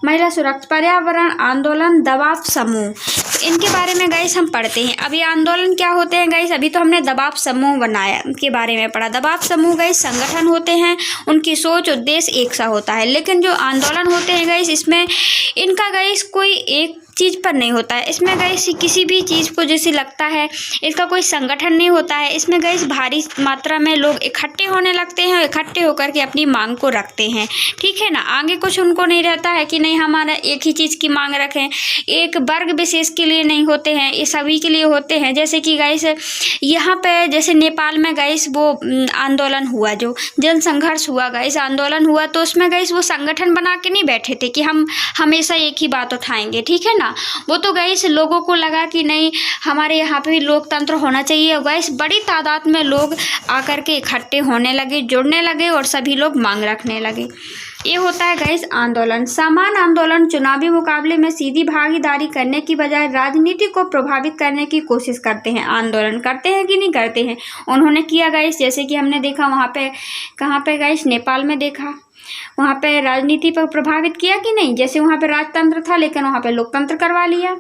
महिला सुरक्षा, पर्यावरण आंदोलन, दबाव समूह। इनके बारे में गाइस हम पढ़ते हैं। अब ये आंदोलन क्या होते हैं गाइस, अभी तो हमने दबाव समूह बनाया के बारे में पढ़ा। दबाव समूह गाइस संगठन होते हैं, उनकी सोच उद्देश्य एक सा होता है। लेकिन जो आंदोलन होते हैं गाइस, इसमें इनका गाइस कोई एक चीज़ पर नहीं होता है। इसमें गाइस किसी भी चीज़ को जैसे लगता है, इसका कोई संगठन नहीं होता है। इसमें गाइस भारी मात्रा में लोग इकट्ठे होने लगते हैं और इकट्ठे होकर के अपनी मांग को रखते हैं, ठीक है ना। आगे कुछ उनको नहीं रहता है कि नहीं हमारा एक ही चीज़ की मांग रखें, एक वर्ग विशेष के लिए नहीं होते हैं, ये सभी के लिए होते हैं। जैसे कि गाइस यहाँ पे जैसे नेपाल में गाइस वो आंदोलन हुआ, जो जन संघर्ष हुआ गाइस, आंदोलन हुआ, तो उसमें गाइस वो संगठन बना के नहीं बैठे थे कि हम हमेशा एक ही बात उठाएंगे, ठीक है ना। वो तो गाइस लोगों को लगा कि नहीं हमारे यहाँ पे भी लोकतंत्र होना चाहिए। गाइस बड़ी तादाद में लोग आकर के इकट्ठे होने लगे, जुड़ने लगे और सभी लोग मांग रखने लगे। ये होता है गाइस आंदोलन। समान आंदोलन चुनावी मुकाबले में सीधी भागीदारी करने की बजाय राजनीति को प्रभावित करने की कोशिश करते हैं। आंदोलन करते हैं कि नहीं करते हैं, उन्होंने किया गाइस। जैसे कि हमने देखा वहाँ पे, कहाँ पे गाइस, नेपाल में देखा, वहाँ पे राजनीति पर प्रभावित किया कि नहीं। जैसे वहाँ पे राजतंत्र था लेकिन वहाँ पे लोकतंत्र करवा लिया।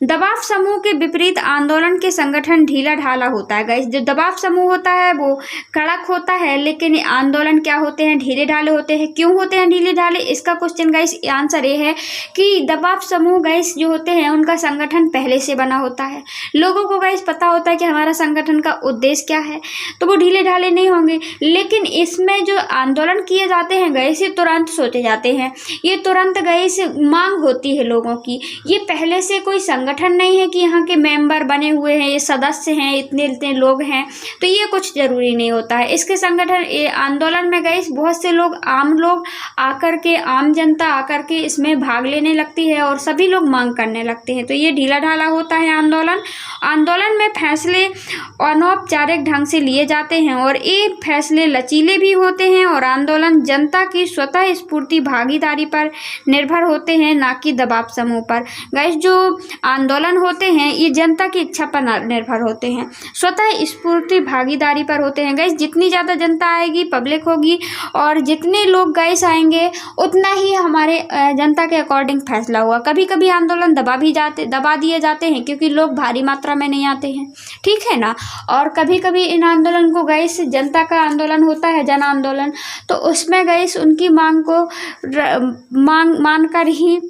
दबाव समूह के विपरीत आंदोलन के संगठन ढीला ढाला होता है गाइस। जो दबाव समूह होता है वो कड़क होता है, लेकिन आंदोलन क्या होते हैं, ढीले ढाले होते हैं। क्यों होते हैं ढीले ढाले, इसका क्वेश्चन गाइस आंसर ये है कि दबाव समूह गाइस जो होते हैं उनका संगठन पहले से बना होता है। लोगों को गाइस पता होता है कि हमारा संगठन का उद्देश्य क्या है, तो वो ढीले ढाले नहीं होंगे। लेकिन इसमें जो आंदोलन किए जाते हैं गाइस, ये तुरंत सोचे जाते हैं, ये तुरंत गाइस मांग होती है लोगों की। ये पहले से कोई संगठन नहीं है कि यहाँ के मेंबर बने हुए हैं, ये सदस्य हैं, इतने इतने लोग हैं, तो ये कुछ जरूरी नहीं होता है। इसके संगठन आंदोलन में गए बहुत से लोग, आम लोग आकर के, आम जनता आकर के इसमें भाग लेने लगती है और सभी लोग मांग करने लगते हैं। तो ये ढीला ढाला होता है आंदोलन में फैसले अनौपचारिक ढंग से लिए जाते हैं और ये फैसले लचीले भी होते हैं और आंदोलन जनता की स्वतः स्फूर्ति भागीदारी पर निर्भर होते हैं, ना कि दबाव समूह पर। गाइस, जो आंदोलन होते हैं ये जनता की इच्छा पर निर्भर होते हैं, स्वतः स्फूर्ति भागीदारी पर होते हैं। गाइस, जितनी ज़्यादा जनता आएगी, पब्लिक होगी और जितने लोग गाइस आएंगे उतना ही हमारे जनता के अकॉर्डिंग फैसला हुआ। कभी कभी आंदोलन दबा दिए जाते हैं क्योंकि लोग भारी मात्रा में नहीं आते हैं, ठीक है ना। और कभी कभी इन आंदोलन को गाइस, जनता का आंदोलन होता है, जन आंदोलन, तो उसमें गाइस उनकी मांग को मानकर ही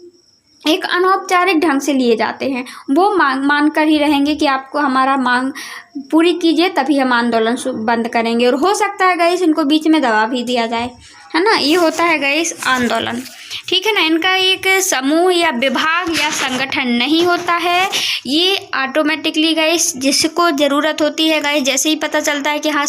एक अनौपचारिक ढंग से लिए जाते हैं। वो मान कर ही रहेंगे कि आपको हमारा मांग पूरी कीजिए तभी हम आंदोलन बंद करेंगे। और हो सकता है गाइस इनको बीच में दबा भी दिया जाए, है ना। ये होता है गाइस आंदोलन, ठीक है ना। इनका एक समूह या विभाग या संगठन नहीं होता है, ये ऑटोमेटिकली गाइस जिसको ज़रूरत होती है गाइस, जैसे ही पता चलता है कि हाँ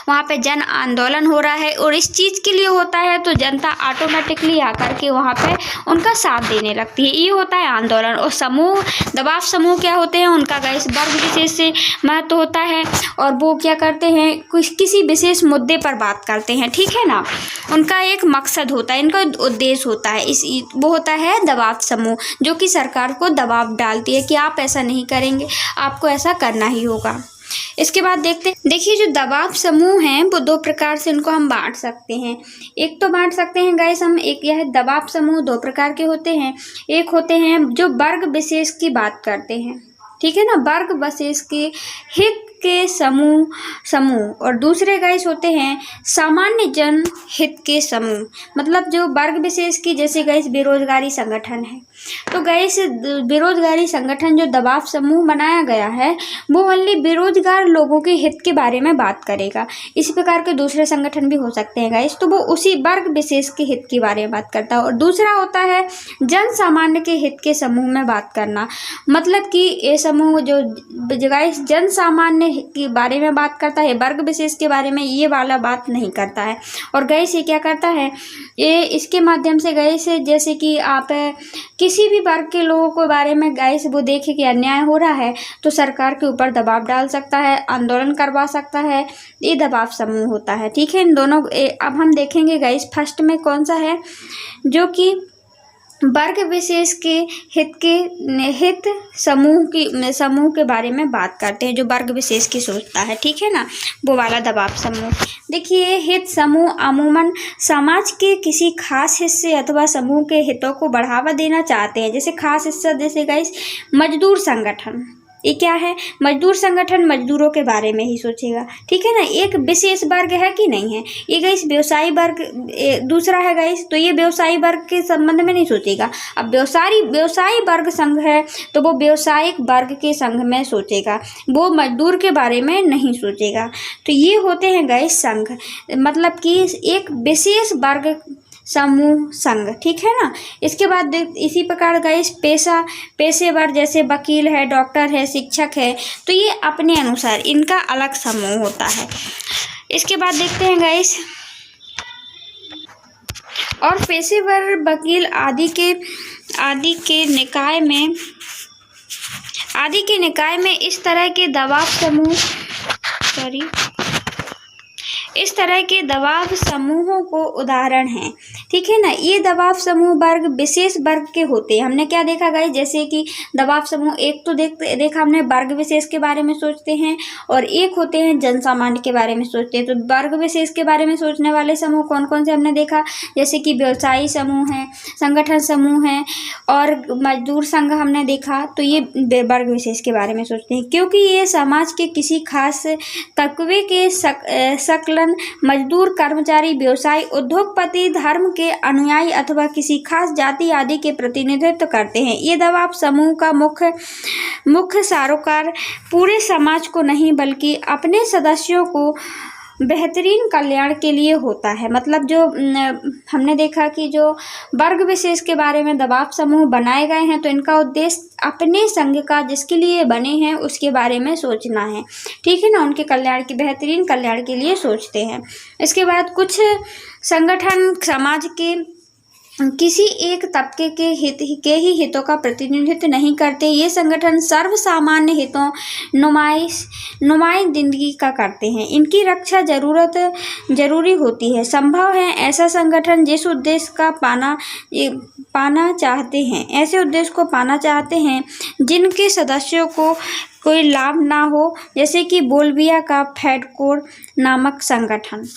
वहाँ पे जन आंदोलन हो रहा है और इस चीज़ के लिए होता है, तो जनता ऑटोमेटिकली आकर के वहाँ पे उनका साथ देने लगती है। ये होता है आंदोलन। और समूह, दबाव समूह क्या होते हैं, उनका गाइस वर्ग विशेष से महत्व होता है और वो क्या करते हैं, किसी विशेष मुद्दे पर बात करते हैं, ठीक है ना। उनका एक मकसद होता है, इनका उद्देश्य होता है, वो होता है दबाव समूह, जो कि सरकार को दबाव डालती है कि आप ऐसा नहीं करेंगे, आपको ऐसा करना ही होगा। इसके बाद देखिए जो दबाव समूह हैं वो दो प्रकार से इनको हम बांट सकते हैं। एक तो बांट सकते हैं गाइस हम, एक यह दबाव समूह दो प्रकार के होते हैं। एक होते हैं जो वर्ग विशेष की बात करते हैं, ठीक है ना, वर्ग विशेष के हित के समूह और दूसरे गाइस होते हैं सामान्य जन हित के समूह। मतलब जो वर्ग विशेष की, जैसे गाइस बेरोजगारी संगठन है, तो गाइस बेरोजगारी संगठन जो दबाव समूह बनाया गया है वो ओनली बेरोजगार लोगों के हित के बारे में बात करेगा। इसी प्रकार के दूसरे संगठन भी हो सकते हैं गाइस, तो वो उसी वर्ग विशेष के हित के बारे में बात करता है। और दूसरा होता है जन सामान्य के हित के समूह में बात करना। मतलब कि ये समूह जो गाइस जन सामान्य के बारे में बात करता है, वर्ग विशेष के बारे में ये वाला बात नहीं करता है। और गाइस ये क्या करता है, ये इसके माध्यम से गाइस, जैसे कि आप किसी भी वर्ग के लोगों के बारे में गाइस वो देखे कि अन्याय हो रहा है तो सरकार के ऊपर दबाव डाल सकता है, आंदोलन करवा सकता है। ये दबाव समूह होता है, ठीक है। इन दोनों अब हम देखेंगे गाइस फर्स्ट में कौन सा है, जो कि वर्ग विशेष के हित समूह के बारे में बात करते हैं, जो वर्ग विशेष की सोचता है, ठीक है ना, वो वाला दबाव समूह। देखिए हित समूह अमूमन समाज के किसी खास हिस्से अथवा समूह के हितों को बढ़ावा देना चाहते हैं। जैसे खास हिस्सा, जैसे गाइस मजदूर संगठन, ये क्या है, मजदूर संगठन मजदूरों के बारे में ही सोचेगा, ठीक है ना। एक विशेष वर्ग है कि नहीं है, ये गाइस व्यवसायी वर्ग दूसरा है गाइस, तो ये व्यवसायी वर्ग के संबंध में नहीं सोचेगा। अब व्यवसायी वर्ग संघ है तो वो व्यवसायिक वर्ग के संघ में सोचेगा, वो मजदूर के बारे में नहीं सोचेगा। तो ये होते हैं गाइस संघ, मतलब कि एक विशेष वर्ग समूह संघ, ठीक है ना। इसके बाद इसी प्रकार गाइस पेशेवर, जैसे वकील है, डॉक्टर है, शिक्षक है, तो ये अपने अनुसार इनका अलग समूह होता है। इसके बाद देखते हैं गाइस, और पेशेवर वकील आदि के निकाय में इस तरह के दबाव समूहों को उदाहरण हैं, ठीक है ना। ये दबाव समूह वर्ग विशेष वर्ग के होते हैं। हमने क्या देखा गाइस, जैसे कि दबाव समूह एक तो देखा हमने वर्ग विशेष के बारे में सोचते हैं और एक होते हैं जन सामान्य के बारे में सोचते हैं। तो वर्ग विशेष के बारे में सोचने वाले समूह कौन कौन से हमने देखा, जैसे कि व्यवसायी समूह है, संगठन समूह है और मजदूर संघ हमने देखा। तो ये वर्ग विशेष के बारे में सोचते हैं क्योंकि ये समाज के किसी खास तत्व के सकलन मजदूर, कर्मचारी, व्यवसायी, उद्योगपति, धर्म के अनुयायी अथवा किसी खास जाति आदि के प्रतिनिधित्व करते हैं। ये दबाव समूह का मुख्य सरोकार पूरे समाज को नहीं बल्कि अपने सदस्यों को बेहतरीन कल्याण के लिए होता है। मतलब जो हमने देखा कि जो वर्ग विशेष के बारे में दबाव समूह बनाए गए हैं तो इनका उद्देश्य अपने संघ का जिसके लिए बने हैं उसके बारे में सोचना है, ठीक है ना, उनके कल्याण के बेहतरीन कल्याण के लिए सोचते हैं। इसके बाद कुछ संगठन समाज के किसी एक तबके के ही हितों का प्रतिनिधित्व नहीं करते। ये संगठन सर्व सामान्य हितों नुमाइंदगी का करते हैं। इनकी रक्षा जरूरी होती है। संभव है ऐसा संगठन जिस उद्देश्य का पाना चाहते हैं, ऐसे उद्देश्य को पाना चाहते हैं जिनके सदस्यों को कोई लाभ ना हो, जैसे कि बोल्बिया का फेडकोर नामक संगठन।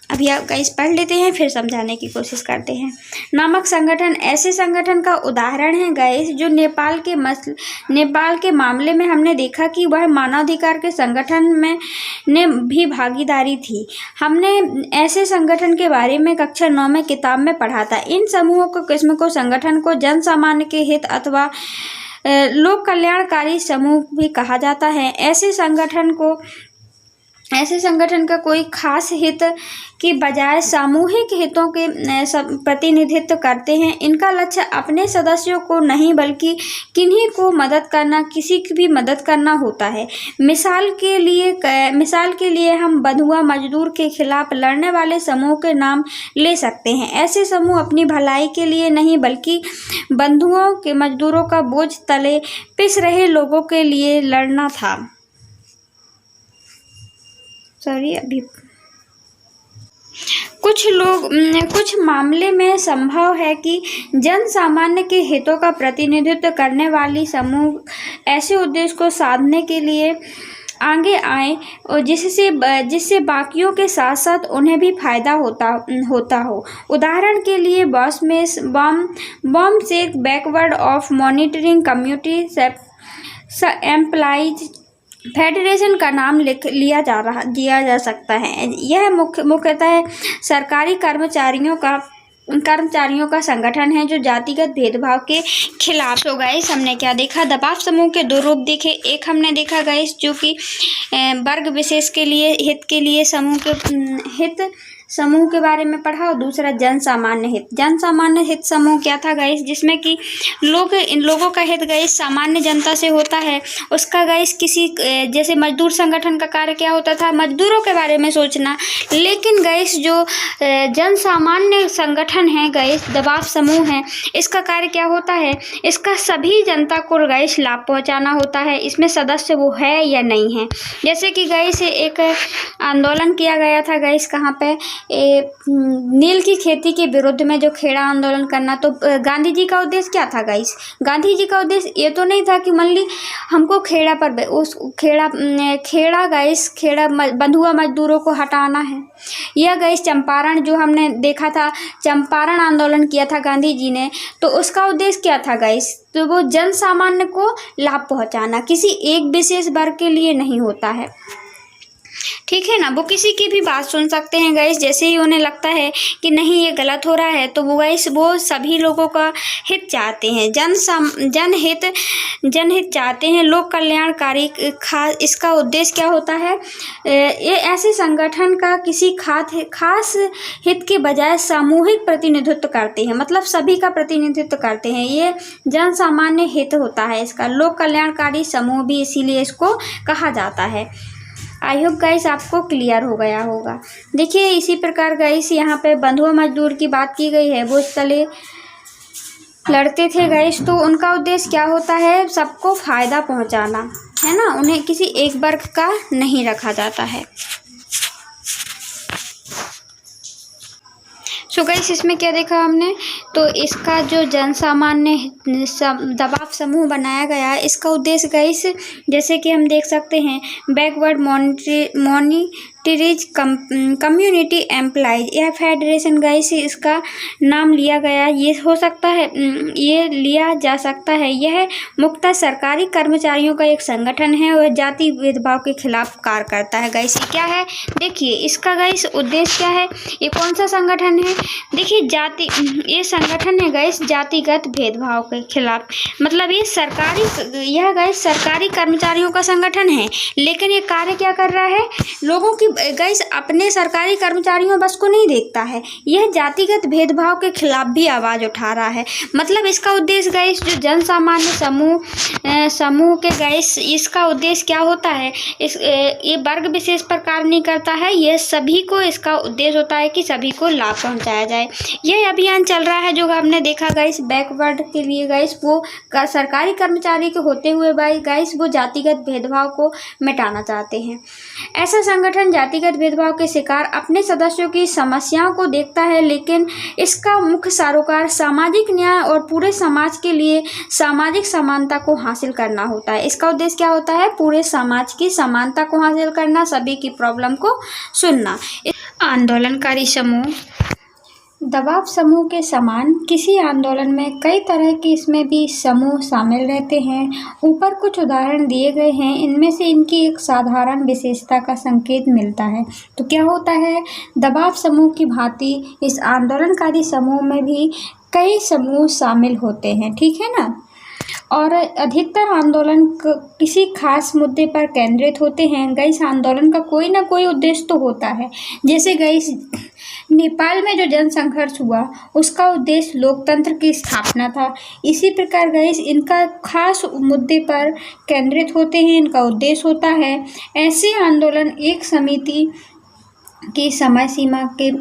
अभी आप गाइस पढ़ लेते हैं, फिर समझाने की कोशिश करते हैं। नामक संगठन ऐसे संगठन का उदाहरण है गाइस जो नेपाल के मामले में हमने देखा कि वह मानवाधिकार के संगठन ने भी भागीदारी थी। हमने ऐसे संगठन के बारे में कक्षा 9 में किताब में पढ़ा था। इन समूहों को किस्म को संगठन को जन सामान्य के हित अथवा लोक कल्याणकारी समूह भी कहा जाता है। ऐसे संगठन का कोई खास हित की बजाय सामूहिक हितों के प्रतिनिधित्व करते हैं। इनका लक्ष्य अपने सदस्यों को नहीं बल्कि किन्हीं को मदद करना, किसी की भी मदद करना होता है। मिसाल के लिए हम बंधुआ मजदूर के खिलाफ लड़ने वाले समूह के नाम ले सकते हैं। ऐसे समूह अपनी भलाई के लिए नहीं बल्कि बंधुओं के मजदूरों का बोझ तले पिस रहे लोगों के लिए लड़ना था। कुछ मामले में संभव है कि जन सामान्य के हितों का प्रतिनिधित्व करने वाली समूह ऐसे उद्देश्य को साधने के लिए आगे आए और जिससे बाकियों के साथ साथ उन्हें भी फायदा होता हो। उदाहरण के लिए BAMCEF backward of monitoring community employees federation का नाम दिया जा सकता है। यह मुख्यतः सरकारी कर्मचारियों का संगठन है जो जातिगत भेदभाव के खिलाफ। तो गाइस हमने क्या देखा, दबाव समूह के दो रूप देखे। एक हमने देखा गाइस जो कि वर्ग विशेष के लिए हित के लिए समूह के बारे में पढ़ा, और दूसरा जन सामान्य हित समूह क्या था गाइस, जिसमें कि इन लोगों का हित गाइस सामान्य जनता से होता है। उसका गाइस किसी जैसे मजदूर संगठन का कार्य क्या होता था, मजदूरों के बारे में सोचना। लेकिन गाइस जो जन सामान्य संगठन है गाइस, दबाव समूह है, इसका कार्य क्या होता है, इसका सभी जनता को गाइस लाभ पहुंचाना होता है। इसमें सदस्य वो है या नहीं है। जैसे कि गाइस एक आंदोलन किया गया था गाइस, कहाँ पे, नील की खेती के विरुद्ध में जो खेड़ा आंदोलन करना। तो गांधी जी का उद्देश्य क्या था गाइस, गांधी जी का उद्देश्य ये तो नहीं था कि मान ली हमको खेड़ा पर उस खेड़ा बंधुआ मजदूरों को हटाना है। यह गाइस चंपारण जो हमने देखा था, चंपारण आंदोलन किया था गांधी जी ने, तो उसका उद्देश्य क्या था गाइस, तो वो जन सामान्य को लाभ पहुंचाना, किसी एक विशेष वर्ग के लिए नहीं होता है, ठीक है ना। वो किसी की भी बात सुन सकते हैं गाइस, जैसे ही उन्हें लगता है कि नहीं ये गलत हो रहा है तो वो सभी लोगों का हित चाहते हैं, जनहित चाहते हैं, लोक कल्याणकारी। इसका उद्देश्य क्या होता है, ये ऐसे संगठन का किसी खास हित के बजाय सामूहिक प्रतिनिधित्व करते हैं, मतलब सभी का प्रतिनिधित्व करते हैं। ये जन सामान्य हित होता है इसका, लोक कल्याणकारी समूह भी इसीलिए इसको कहा जाता है। आई होप गाइस आपको क्लियर हो गया होगा। देखिए इसी प्रकार गाइस यहाँ पे बंधुआ मजदूर की बात की गई है, बोझ तले लड़ते थे गाइस, तो उनका उद्देश्य क्या होता है, सबको फायदा पहुँचाना है ना, उन्हें किसी एक वर्ग का नहीं रखा जाता है। सो गाइस इसमें क्या देखा हमने, तो इसका जो जन सामान्य दबाव समूह बनाया गया, इसका उद्देश्य गाइस जैसे कि हम देख सकते हैं, बैकवर्ड मॉनिटरीज कम्युनिटी एम्प्लॉइज, यह फेडरेशन गाइस इसका नाम लिया गया, ये लिया जा सकता है। यह मुख्यतः सरकारी कर्मचारियों का एक संगठन है और जाति भेदभाव के खिलाफ कार्य करता है। गाइस ये क्या है, देखिए इसका गाइस उद्देश्य क्या है, ये कौन सा संगठन है, देखिए ये संगठन है गाइस जातिगत भेदभाव के खिलाफ। मतलब यह गाइस सरकारी कर्मचारियों का संगठन है, लेकिन ये कार्य क्या कर रहा है, लोगों की गाइस अपने सरकारी कर्मचारियों बस को नहीं देखता है, यह जातिगत भेदभाव के खिलाफ भी आवाज़ उठा रहा है। मतलब इसका उद्देश्य गाइस जो जन सामान्य समूह के गाइस इसका उद्देश्य क्या होता है, ये वर्ग विशेष पर कार्य नहीं करता है, यह सभी को, इसका उद्देश्य होता है कि सभी को लाभ पहुंचाया जाए। यह अभियान चल रहा है जो आपने देखा गाइस बैकवर्ड के लिए गाइस, वो सरकारी कर्मचारी के होते हुए गाइस वो जातिगत भेदभाव को मिटाना चाहते हैं। ऐसा संगठन जातिगत भेदभाव के शिकार अपने सदस्यों की समस्याओं को देखता है, लेकिन इसका मुख्य सरोकार सामाजिक न्याय और पूरे समाज के लिए सामाजिक समानता को हासिल करना होता है। इसका उद्देश्य क्या होता है, पूरे समाज की समानता को हासिल करना, सभी की प्रॉब्लम को सुनना। आंदोलनकारी समूह दबाव समूह के समान किसी आंदोलन में कई तरह के इसमें भी समूह शामिल रहते हैं। ऊपर कुछ उदाहरण दिए गए हैं, इनमें से इनकी एक साधारण विशेषता का संकेत मिलता है। तो क्या होता है, दबाव समूह की भांति इस आंदोलनकारी समूह में भी कई समूह शामिल होते हैं, ठीक है ना। और अधिकतर आंदोलन किसी खास मुद्दे पर केंद्रित होते हैं। गाइस आंदोलन का कोई ना कोई उद्देश्य तो होता है। जैसे गाइस नेपाल में जो जन संघर्ष हुआ उसका उद्देश्य लोकतंत्र की स्थापना था। इसी प्रकार गाइस इनका खास मुद्दे पर केंद्रित होते हैं, इनका उद्देश्य होता है। ऐसे आंदोलन एक समिति की समय सीमा के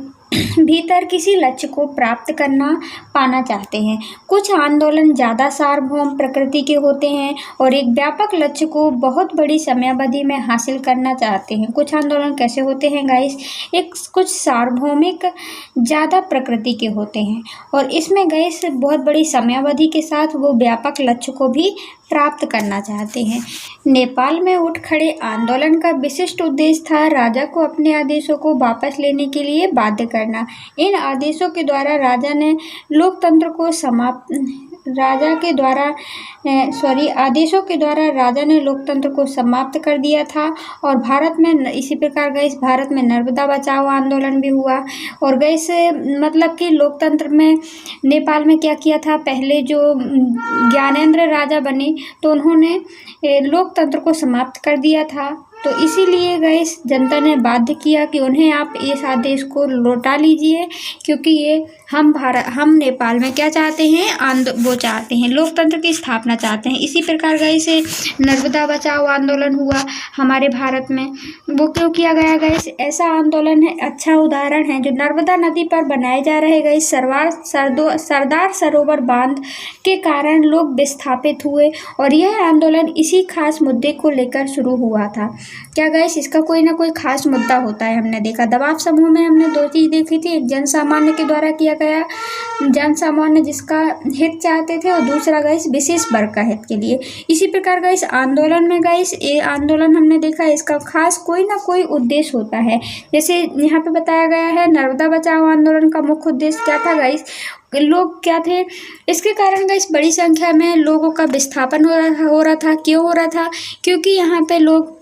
भीतर किसी लक्ष्य को प्राप्त पाना चाहते हैं। कुछ आंदोलन ज़्यादा सार्वभौम प्रकृति के होते हैं और एक व्यापक लक्ष्य को बहुत बड़ी समयावधि में हासिल करना चाहते हैं। कुछ आंदोलन कैसे होते हैं गाइस, कुछ सार्वभौमिक ज़्यादा प्रकृति के होते हैं और इसमें गाइस बहुत बड़ी समयावधि के साथ वो व्यापक लक्ष्य को भी प्राप्त करना चाहते हैं। नेपाल में उठ खड़े आंदोलन का विशिष्ट उद्देश्य था राजा को अपने आदेशों को वापस लेने के लिए बाध्य करना। इन आदेशों के द्वारा राजा ने लोकतंत्र को आदेशों के द्वारा राजा ने लोकतंत्र को समाप्त कर दिया था। और भारत में इसी प्रकार गाइस भारत में नर्मदा बचाओ आंदोलन भी हुआ। और गाइस मतलब कि लोकतंत्र में नेपाल में क्या किया था, पहले जो ज्ञानेंद्र राजा बने तो उन्होंने लोकतंत्र को समाप्त कर दिया था। तो इसीलिए गाइस जनता ने बाध्य किया कि उन्हें आप इस आदेश को लौटा लीजिए, क्योंकि ये हम नेपाल में क्या चाहते हैं, वो चाहते हैं लोकतंत्र की स्थापना चाहते हैं। इसी प्रकार गाइस नर्मदा बचाओ आंदोलन हुआ हमारे भारत में, वो क्यों किया गया गाइस, ऐसा आंदोलन है, अच्छा उदाहरण है जो नर्मदा नदी पर बनाए जा रहे गाइस सरदार सरोवर बांध के कारण लोग विस्थापित हुए और यह आंदोलन इसी खास मुद्दे को लेकर शुरू हुआ था। क्या गाइस इसका कोई ना कोई खास मुद्दा होता है। हमने देखा दबाव समूह में हमने दो चीज देखी थी, एक जन सामान्य के द्वारा किया गया, जन सामान्य जिसका हित चाहते थे, और दूसरा गाइस विशेष वर्ग का हित के लिए। इसी प्रकार गाइस आंदोलन में गाइस ये आंदोलन हमने देखा इसका खास कोई ना कोई उद्देश्य होता है। जैसे यहाँ पे बताया गया है नर्मदा बचाओ आंदोलन का मुख्य उद्देश्य क्या था गाइस, लोग क्या थे, इसके कारण गाइस बड़ी संख्या में लोगों का विस्थापन हो रहा था। क्यों हो रहा था, क्योंकि यहाँ पे लोग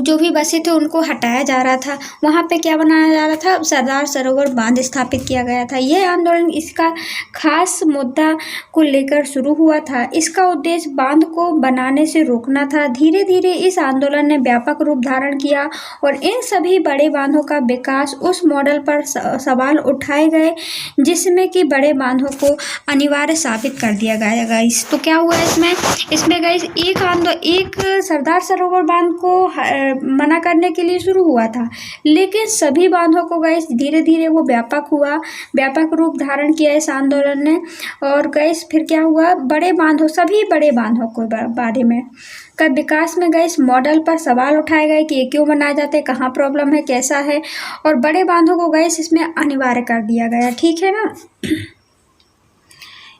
जो भी बसे थे उनको हटाया जा रहा था। वहाँ पे क्या बनाया जा रहा था, सरदार सरोवर बांध स्थापित किया गया था। यह आंदोलन इसका खास मुद्दा को लेकर शुरू हुआ था। इसका उद्देश्य बांध को बनाने से रोकना था। धीरे धीरे इस आंदोलन ने व्यापक रूप धारण किया और इन सभी बड़े बांधों का विकास उस मॉडल पर सवाल उठाए गए जिसमें कि बड़े बांधों को अनिवार्य साबित कर दिया गया गाइस। तो क्या हुआ इसमें गाइस एक सरदार सरोवर बांध को मना करने के लिए शुरू हुआ था, लेकिन सभी बांधों को गाइस धीरे धीरे वो व्यापक रूप धारण किया इस आंदोलन ने। और गाइस फिर क्या हुआ, सभी बड़े बांधों को बारे में का विकास में गाइस मॉडल पर सवाल उठाए गए कि ये क्यों बनाए जाते हैं, कहाँ प्रॉब्लम है, कैसा है, और बड़े बांधों को गाइस इसमें अनिवार्य कर दिया गया, ठीक है ना।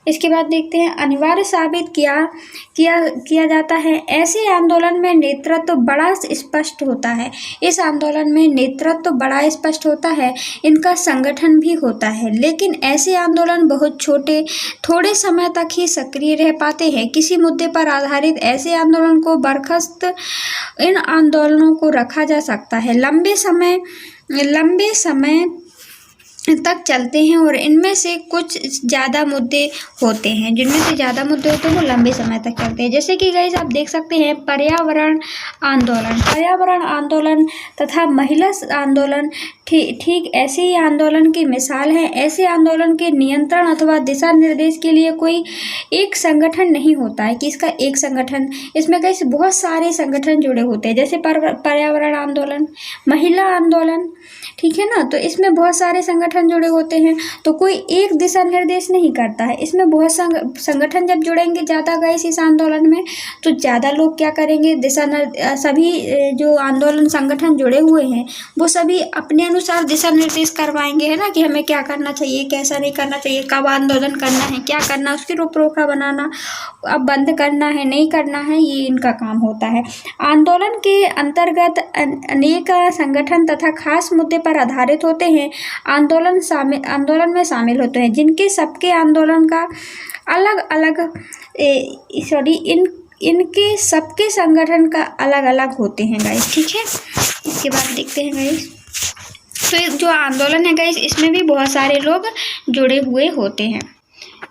इसके बाद देखते हैं अनिवार्य साबित किया जाता है। ऐसे आंदोलन में नेतृत्व बड़ा स्पष्ट होता है। इस आंदोलन में नेतृत्व बड़ा स्पष्ट होता है, इनका संगठन भी होता है, लेकिन ऐसे आंदोलन बहुत थोड़े समय तक ही सक्रिय रह पाते हैं। किसी मुद्दे पर आधारित ऐसे आंदोलन को बर्खास्त इन आंदोलनों को रखा जा सकता है। लंबे समय तक चलते हैं और इनमें से कुछ ज़्यादा मुद्दे होते हैं, जिनमें से ज़्यादा मुद्दे होते हैं वो लंबे समय तक चलते हैं। जैसे कि गाइस आप देख सकते हैं पर्यावरण आंदोलन तथा महिला आंदोलन ठीक ऐसे ही आंदोलन की मिसाल है। ऐसे आंदोलन के नियंत्रण अथवा दिशा निर्देश के लिए कोई एक संगठन नहीं होता है कि इसका एक संगठन, इसमें गाइस बहुत सारे संगठन जुड़े होते हैं। जैसे पर्यावरण आंदोलन, महिला आंदोलन, ठीक है ना, तो इसमें बहुत सारे संगठन जुड़े होते हैं, तो कोई एक दिशा निर्देश नहीं करता है। इसमें बहुत संगठन जब जुड़ेंगे ज़्यादा गाइस इस आंदोलन में, तो ज़्यादा लोग क्या करेंगे, सभी जो आंदोलन संगठन जुड़े हुए हैं वो सभी अपने अनुसार दिशा निर्देश करवाएंगे, है ना, कि हमें क्या करना चाहिए, कैसा नहीं करना चाहिए, कब आंदोलन करना है, क्या करना, उसकी रूपरेखा बनाना, अब बंद करना है, नहीं करना है, ये इनका काम होता है। आंदोलन के अंतर्गत अनेक संगठन तथा खास मुद्दे पर आधारित होते हैं। आंदोलन में शामिल होते हैं, जिनके सबके आंदोलन का अलग अलग इनके सबके संगठन का अलग अलग होते हैं गाइस, ठीक है। इसके बाद देखते हैं गाइस, तो जो आंदोलन है गाइस इसमें भी बहुत सारे लोग जुड़े हुए होते हैं।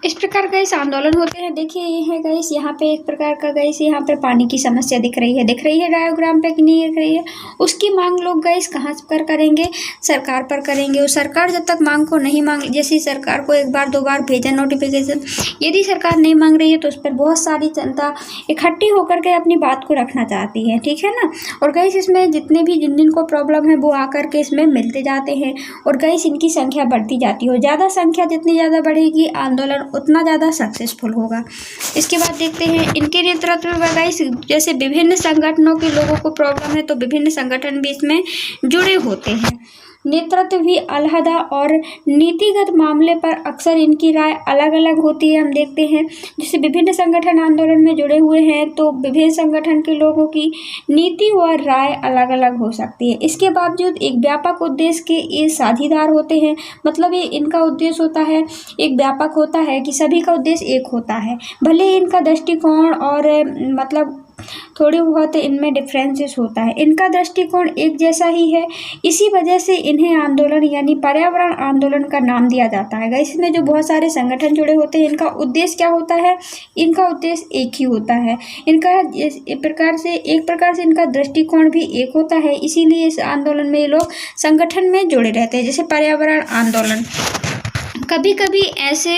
इस प्रकार गाइस आंदोलन होते हैं। देखिए ये है गाइस, यहाँ पे एक प्रकार का गाइस यहाँ पे पानी की समस्या दिख रही है डायग्राम पे कि नहीं दिख रही है। उसकी मांग लोग गाइस कहाँ पर करेंगे, सरकार पर करेंगे। और सरकार जब तक मांग को नहीं मांग, जैसे सरकार को एक बार दो बार भेजा नोटिफिकेशन, यदि सरकार नहीं मांग रही है तो उस पर बहुत सारी जनता इकट्ठी होकर के अपनी बात को रखना चाहती है, ठीक है ना। और गाइस इसमें जितने भी जिन को प्रॉब्लम है वो आकर के इसमें मिलते जाते हैं और गाइस इनकी संख्या बढ़ती जाती है। ज़्यादा संख्या जितनी ज़्यादा बढ़ेगी आंदोलन उतना ज़्यादा सक्सेसफुल होगा। इसके बाद देखते हैं इनके नेतृत्व में गाइस, जैसे विभिन्न संगठनों के लोगों को प्रॉब्लम है तो विभिन्न संगठन भी इसमें जुड़े होते हैं। नेतृत्व भी अलहदा और नीतिगत मामले पर अक्सर इनकी राय अलग अलग होती है। हम देखते हैं जैसे विभिन्न संगठन आंदोलन में जुड़े हुए हैं तो विभिन्न संगठन के लोगों की नीति और राय अलग अलग हो सकती है। इसके बावजूद एक व्यापक उद्देश्य के ये साझीदार होते हैं, मतलब ये इनका उद्देश्य होता है एक व्यापक होता है कि सभी का उद्देश्य एक होता है। भले इनका दृष्टिकोण और मतलब थोड़ी बहुत इनमें डिफरेंसेस होता है, इनका दृष्टिकोण एक जैसा ही है। इसी वजह से इन्हें आंदोलन यानी पर्यावरण आंदोलन का नाम दिया जाता है। इसमें जो बहुत सारे संगठन जुड़े होते हैं इनका उद्देश्य क्या होता है, इनका उद्देश्य एक ही होता है। इनका एक प्रकार से इनका दृष्टिकोण भी एक होता है, इसीलिए इस आंदोलन में ये लोग संगठन में जुड़े रहते हैं। जैसे पर्यावरण आंदोलन, कभी कभी ऐसे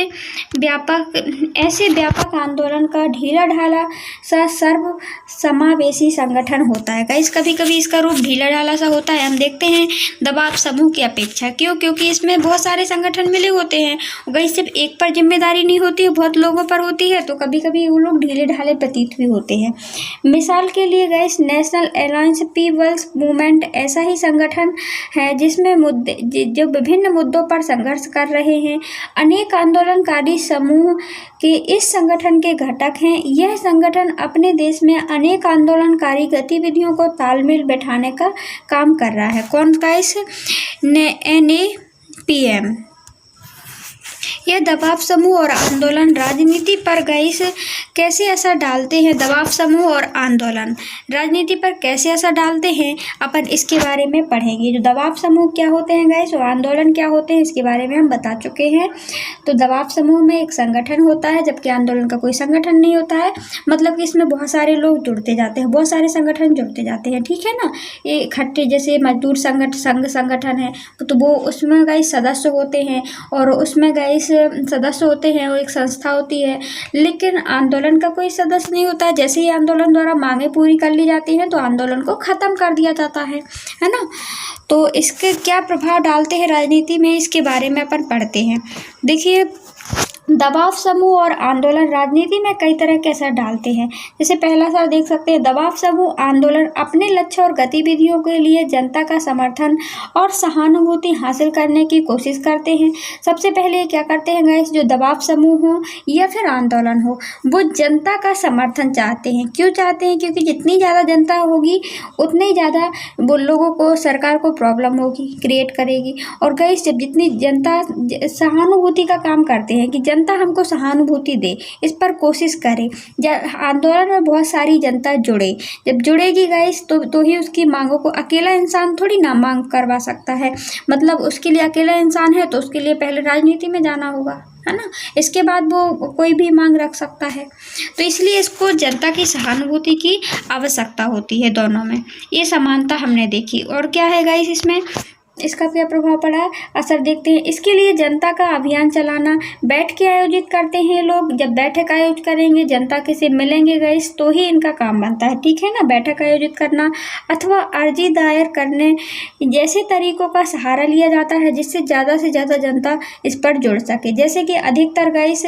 व्यापक आंदोलन का ढीला ढाला सा सर्व समावेशी संगठन होता है। गाइस कभी कभी इसका रूप ढीला ढाला सा होता है। हम देखते हैं दबाव समूह की अपेक्षा, क्योंकि इसमें बहुत सारे संगठन मिले होते हैं। गाइस सिर्फ एक पर जिम्मेदारी नहीं होती है, बहुत लोगों पर होती है, तो कभी कभी वो लोग ढीले ढाले प्रतीत भी होते हैं। मिसाल के लिए guys national alliance people's movement ऐसा ही संगठन है जिसमें जो विभिन्न मुद्दों पर संघर्ष कर रहे हैं। अनेक आंदोलनकारी समूह के इस संगठन के घटक हैं। यह संगठन अपने देश में अनेक आंदोलनकारी गतिविधियों को तालमेल बैठाने का काम कर रहा है। कौन गाइस, NAPM। यह दबाव समूह और आंदोलन राजनीति पर गाइस कैसे असर डालते हैं, दबाव समूह और आंदोलन राजनीति पर कैसे असर डालते हैं, अपन इसके बारे में पढ़ेंगे। जो दबाव समूह क्या होते हैं गाइस और आंदोलन क्या होते हैं इसके बारे में हम बता चुके हैं। तो दबाव समूह में एक संगठन होता है जबकि आंदोलन का कोई संगठन नहीं होता है, मतलब कि इसमें बहुत सारे लोग जुड़ते जाते हैं, बहुत सारे संगठन जुड़ते जाते हैं, ठीक है ना। ये इकट्ठे, जैसे मजदूर संगठन है तो वो उसमें गाइस सदस्य होते हैं और उसमें गाइस सदस्य होते हैं और एक संस्था होती है। लेकिन आंदोलन का कोई सदस्य नहीं होता है। जैसे ही आंदोलन द्वारा मांगे पूरी कर ली जाती हैं तो आंदोलन को ख़त्म कर दिया जाता है ना। तो इसके क्या प्रभाव डालते हैं राजनीति में, इसके बारे में अपन पढ़ते हैं। देखिए दबाव समूह और आंदोलन राजनीति में कई तरह के असर डालते हैं। जैसे पहला असर देख सकते हैं, दबाव समूह आंदोलन अपने लक्ष्य और गतिविधियों के लिए जनता का समर्थन और सहानुभूति हासिल करने की कोशिश करते हैं। सबसे पहले क्या करते हैं गाइस, जो दबाव समूह हो या फिर आंदोलन हो वो जनता का समर्थन चाहते हैं। क्यों चाहते हैं, क्योंकि जितनी ज़्यादा जनता होगी उतनी ही ज़्यादा वो लोगों को, सरकार को प्रॉब्लम होगी, क्रिएट करेगी। और गाइस जब जितनी जनता सहानुभूति का काम करती करते हैं कि जनता हमको सहानुभूति दे, इस पर कोशिश करे। आंदोलन में बहुत सारी जनता जुड़े, जब जुड़ेगी गाइस तो ही उसकी मांगों को, अकेला इंसान थोड़ी ना मांग करवा सकता है, मतलब उसके लिए अकेला इंसान है तो उसके लिए पहले राजनीति में जाना होगा, है ना, इसके बाद वो कोई भी मांग रख सकता है। तो इसलिए इसको जनता की सहानुभूति की आवश्यकता होती है दोनों में, ये समानता हमने देखी। और क्या है गाइस इसमें, इसका क्या प्रभाव पड़ा है, असर देखते हैं। इसके लिए जनता का अभियान चलाना, बैठकें आयोजित करते हैं लोग, जब बैठक आयोजित करेंगे जनता के से मिलेंगे गाइस तो ही इनका काम बनता है, ठीक है ना। बैठक आयोजित करना अथवा अर्जी दायर करने जैसे तरीकों का सहारा लिया जाता है जिससे ज़्यादा से ज़्यादा जनता इस पर जुड़ सके। जैसे कि अधिकतर गाइस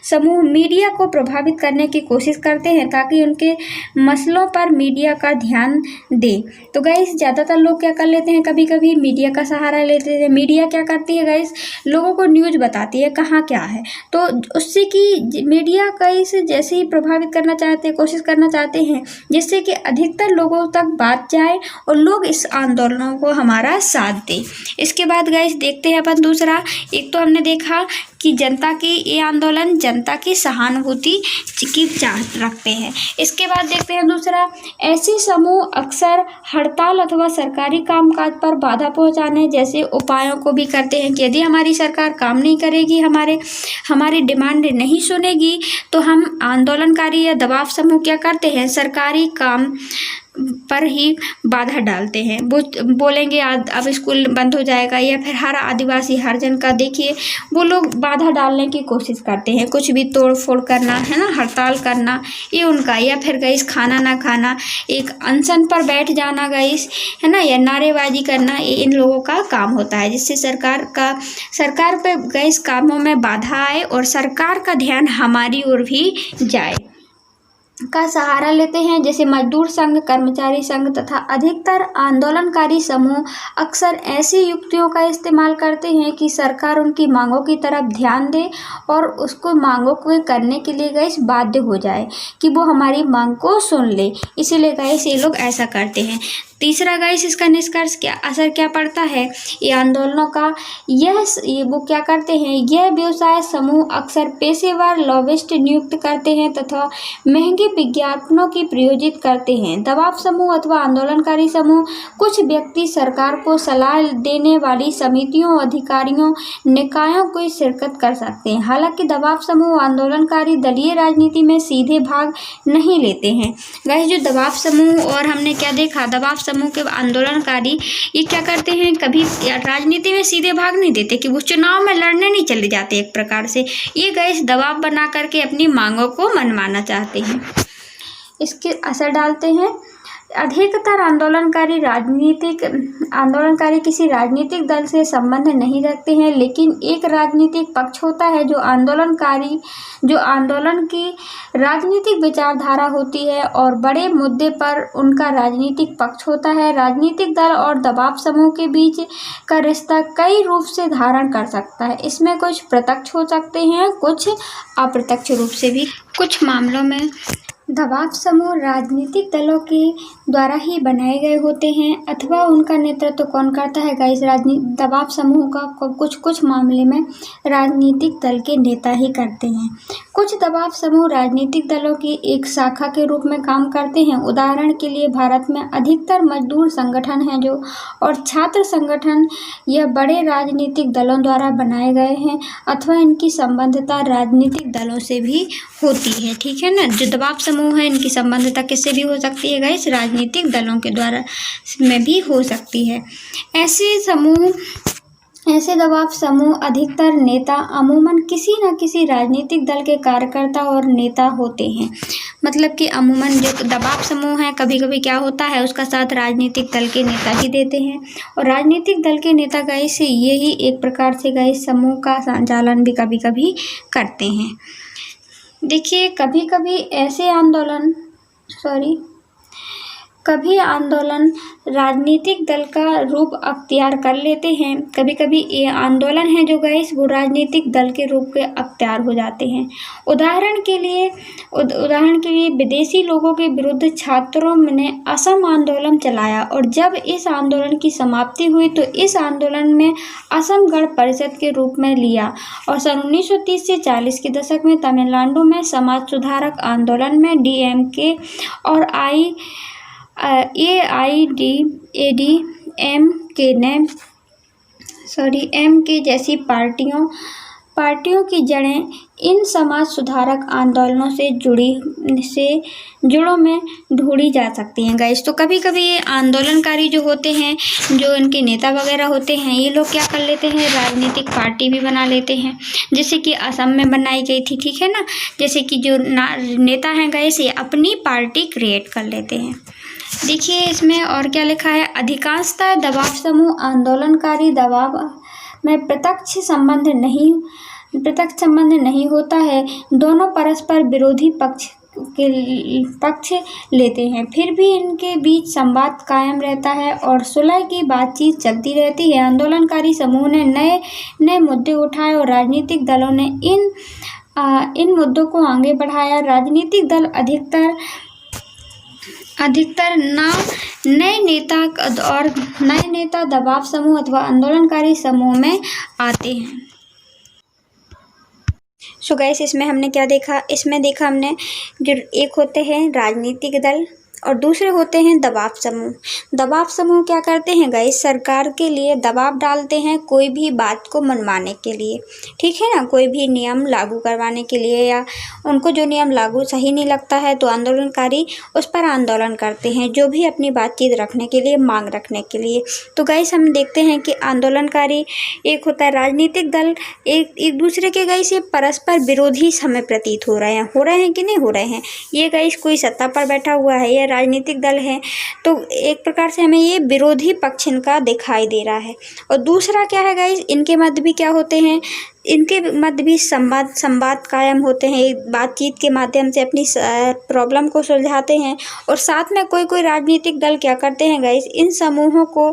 समूह मीडिया को प्रभावित करने की कोशिश करते हैं ताकि उनके मसलों पर मीडिया का ध्यान दे। तो गाइस ज़्यादातर लोग क्या कर लेते हैं, कभी कभी मीडिया का सहारा लेते हैं। मीडिया क्या करती है गाइस, लोगों को न्यूज़ बताती है कहाँ क्या है, तो उससे कि मीडिया गाइस जैसे ही प्रभावित करना चाहते हैं, कोशिश करना चाहते हैं जिससे कि अधिकतर लोगों तक बात जाए और लोग इस आंदोलनों को हमारा साथ दें। इसके बाद गाइस देखते हैं अपन दूसरा, एक तो हमने देखा कि जनता की ये आंदोलन जनता की सहानुभूति की चाहत रखते हैं। इसके बाद देखते हैं दूसरा, ऐसे समूह अक्सर हड़ताल अथवा सरकारी कामकाज पर बाधा पहुंचाने जैसे उपायों को भी करते हैं कि यदि हमारी सरकार काम नहीं करेगी, हमारी डिमांड नहीं सुनेगी, तो हम आंदोलनकारी या दबाव समूह क्या करते हैं, सरकारी काम पर ही बाधा डालते हैं। वो बोलेंगे अब स्कूल बंद हो जाएगा, या फिर हर आदिवासी हरिजन का देखिए वो लोग बाधा डालने की कोशिश करते हैं, कुछ भी तोड़ फोड़ करना, है ना, हड़ताल करना ये उनका, या फिर गाइस खाना ना खाना, एक अनशन पर बैठ जाना गाइस, है ना, या नारेबाजी करना, ये इन लोगों का काम होता है जिससे सरकार पे गाइस कामों में बाधा आए और सरकार का ध्यान हमारी ओर भी जाए का सहारा लेते हैं। जैसे मजदूर संघ, कर्मचारी संघ तथा अधिकतर आंदोलनकारी समूह अक्सर ऐसी युक्तियों का इस्तेमाल करते हैं कि सरकार उनकी मांगों की तरफ ध्यान दे और उसको मांगों को करने के लिए गाइस बाध्य हो जाए कि वो हमारी मांग को सुन ले, इसीलिए गाइस ये लोग ऐसा करते हैं। तीसरा गाइस इसका निष्कर्ष क्या, असर क्या पड़ता है ये आंदोलनों का, ये वो क्या करते हैं, यह व्यवसाय समूह अक्सर पेशेवर लॉबिस्ट नियुक्त करते हैं तथा महंगे विज्ञापनों की प्रयोजित करते हैं। दबाव समूह अथवा आंदोलनकारी समूह कुछ व्यक्ति सरकार को सलाह देने वाली समितियों, अधिकारियों, निकायों को शिरकत कर सकते हैं। हालांकि दबाव समूह आंदोलनकारी दलीय राजनीति में सीधे भाग नहीं लेते हैं। गाइस जो दबाव समूह, और हमने क्या देखा, दबाव समूह के आंदोलनकारी ये क्या करते हैं, कभी राजनीति में सीधे भाग नहीं देते कि वो चुनाव में लड़ने नहीं चले जाते, एक प्रकार से ये गाइस दबाव बना करके अपनी मांगों को मनवाना चाहते हैं, इसके असर डालते हैं। अधिकतर आंदोलनकारी किसी राजनीतिक दल से संबंध नहीं रखते हैं, लेकिन एक राजनीतिक पक्ष होता है जो आंदोलन की राजनीतिक विचारधारा होती है और बड़े मुद्दे पर उनका राजनीतिक पक्ष होता है। राजनीतिक दल और दबाव समूह के बीच का रिश्ता कई रूप से धारण कर सकता है, इसमें कुछ प्रत्यक्ष हो सकते हैं, कुछ अप्रत्यक्ष रूप से भी। कुछ मामलों में दबाव समूह राजनीतिक दलों के द्वारा ही बनाए गए होते हैं अथवा उनका नेतृत्व कौन करता है गाइस, दबाव समूह का कुछ मामले में राजनीतिक दल के नेता ही करते हैं। कुछ दबाव समूह राजनीतिक दलों की एक शाखा के रूप में काम करते हैं। उदाहरण के लिए भारत में अधिकतर मजदूर संगठन हैं जो और छात्र संगठन यह बड़े राजनीतिक दलों द्वारा बनाए गए हैं अथवा इनकी संबद्धता राजनीतिक दलों से भी होती है, ठीक है ना। जो दबाव समूह है इनकी संबद्धता किससे भी हो सकती है गाइस, राजनीतिक दलों के द्वारा में भी हो सकती है। ऐसे दबाव समूह अधिकतर नेता अमूमन किसी न किसी राजनीतिक दल के कार्यकर्ता और नेता होते हैं। मतलब कि अमूमन जो दबाव समूह है कभी कभी क्या होता है उसका साथ राजनीतिक दल के नेता ही देते हैं, और राजनीतिक दल के नेता गाइस यही एक प्रकार से गाइस समूह का संचालन भी कभी कभी करते हैं। देखिए कभी कभी ऐसे कभी आंदोलन राजनीतिक दल का रूप अख्तियार कर लेते हैं, कभी कभी ये आंदोलन है जो गाइस वो राजनीतिक दल के रूप के अख्तियार हो जाते हैं। उदाहरण के लिए विदेशी लोगों के विरुद्ध छात्रों ने असम आंदोलन चलाया और जब इस आंदोलन की समाप्ति हुई तो इस आंदोलन में असम गण परिषद के रूप में लिया और सन 1930 से 40 के दशक में तमिलनाडु में समाज सुधारक आंदोलन में DMK और MK जैसी पार्टियों की जड़ें इन समाज सुधारक आंदोलनों से जुड़ों में ढूंढी जा सकती हैं गाइस। तो कभी कभी ये आंदोलनकारी जो होते हैं, जो इनके नेता वगैरह होते हैं, ये लोग क्या कर लेते हैं, राजनीतिक पार्टी भी बना लेते हैं, जैसे कि असम में बनाई गई थी, ठीक है ना। जैसे कि जो नेता हैं गाइस ये अपनी पार्टी क्रिएट कर लेते हैं। देखिए इसमें और क्या लिखा है, अधिकांशतः दबाव समूह आंदोलनकारी दबाव में प्रत्यक्ष संबंध नहीं होता है, दोनों परस्पर विरोधी पक्ष लेते हैं, फिर भी इनके बीच संवाद कायम रहता है और सुलह की बातचीत चलती रहती है। आंदोलनकारी समूह ने नए मुद्दे उठाए और राजनीतिक दलों ने इन मुद्दों को आगे बढ़ाया। राजनीतिक दल अधिकतर नए नेता दबाव समूह अथवा आंदोलनकारी समूह में आते हैं। सो गाइस इसमें हमने क्या देखा, इसमें देखा हमने जो एक होते हैं राजनीतिक दल और दूसरे होते हैं दबाव समूह। दबाव समूह क्या करते हैं गाइस, सरकार के लिए दबाव डालते हैं कोई भी बात को मनवाने के लिए, ठीक है ना, कोई भी नियम लागू करवाने के लिए, या उनको जो नियम लागू सही नहीं लगता है तो आंदोलनकारी उस पर आंदोलन करते हैं, जो भी अपनी बातचीत रखने के लिए, मांग रखने के लिए। तो गाइस हम देखते हैं कि आंदोलनकारी एक होता है राजनीतिक दल, एक दूसरे के गाइस ये परस्पर विरोधी समय प्रतीत हो रहे हैं कि नहीं हो रहे हैं। ये गाइस कोई सत्ता पर बैठा हुआ है, ये राजनीतिक दल है, तो एक प्रकार से हमें ये विरोधी पक्ष इनका दिखाई दे रहा है। और दूसरा क्या है गाइस, इनके मध्य भी क्या होते हैं, इनके मध्य भी संवाद कायम होते हैं, बातचीत के माध्यम से अपनी प्रॉब्लम को सुलझाते हैं। और साथ में कोई राजनीतिक दल क्या करते हैं गाइस, इन समूहों को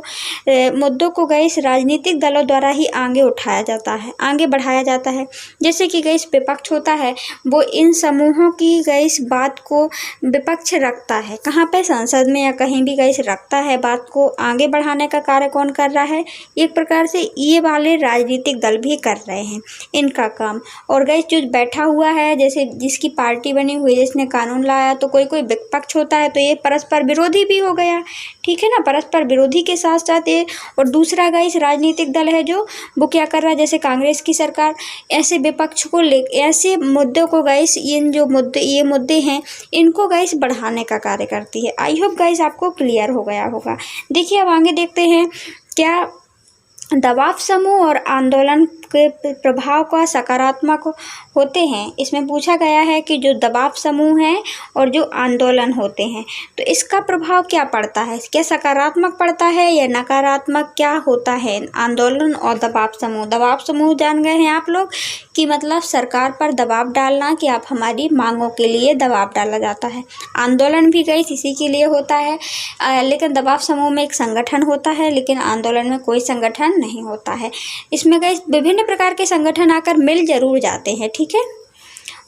मुद्दों को गाइस राजनीतिक दलों द्वारा ही आगे उठाया जाता है, आगे बढ़ाया जाता है। जैसे कि गाइस विपक्ष होता है, वो इन समूहों की गाइस बात को विपक्ष रखता है, कहाँ पे, संसद में या कहीं भी गाइस रखता है, बात को आगे बढ़ाने का कार्य कौन कर रहा है, एक प्रकार से ये वाले राजनीतिक दल भी कर रहे हैं इनका काम। और गाइस जो बैठा हुआ है, जैसे जिसकी पार्टी बनी हुई है, जिसने कानून लाया, तो कोई विपक्ष होता है तो ये परस्पर विरोधी भी हो गया, ठीक है ना, परस्पर विरोधी के साथ साथ ये। और दूसरा गाइस राजनीतिक दल है जो वो क्या कर रहा है, जैसे कांग्रेस की सरकार ऐसे विपक्ष को ऐसे मुद्दों को गाइस, ये मुद्दे हैं, इनको गाइस बढ़ाने का कार्य करती है। आई होप गाइस आपको क्लियर हो गया होगा। देखिए अब आगे देखते हैं क्या दबाव समूह और आंदोलन के प्रभाव का सकारात्मक होते हैं। इसमें पूछा गया है कि जो दबाव समूह हैं और जो आंदोलन होते हैं, तो इसका प्रभाव क्या पड़ता है, क्या सकारात्मक पड़ता है या नकारात्मक, क्या होता है आंदोलन और दबाव समूह। दबाव समूह जान गए हैं आप लोग कि मतलब सरकार पर दबाव डालना कि आप हमारी मांगों के लिए दबाव डाला जाता है। आंदोलन भी गई इसी के लिए होता है, लेकिन दबाव समूह में एक संगठन होता है, लेकिन आंदोलन में कोई संगठन नहीं होता है। इसमें गई विभिन्न प्रकार के संगठन आकर मिल जरूर जाते हैं, ठीक है,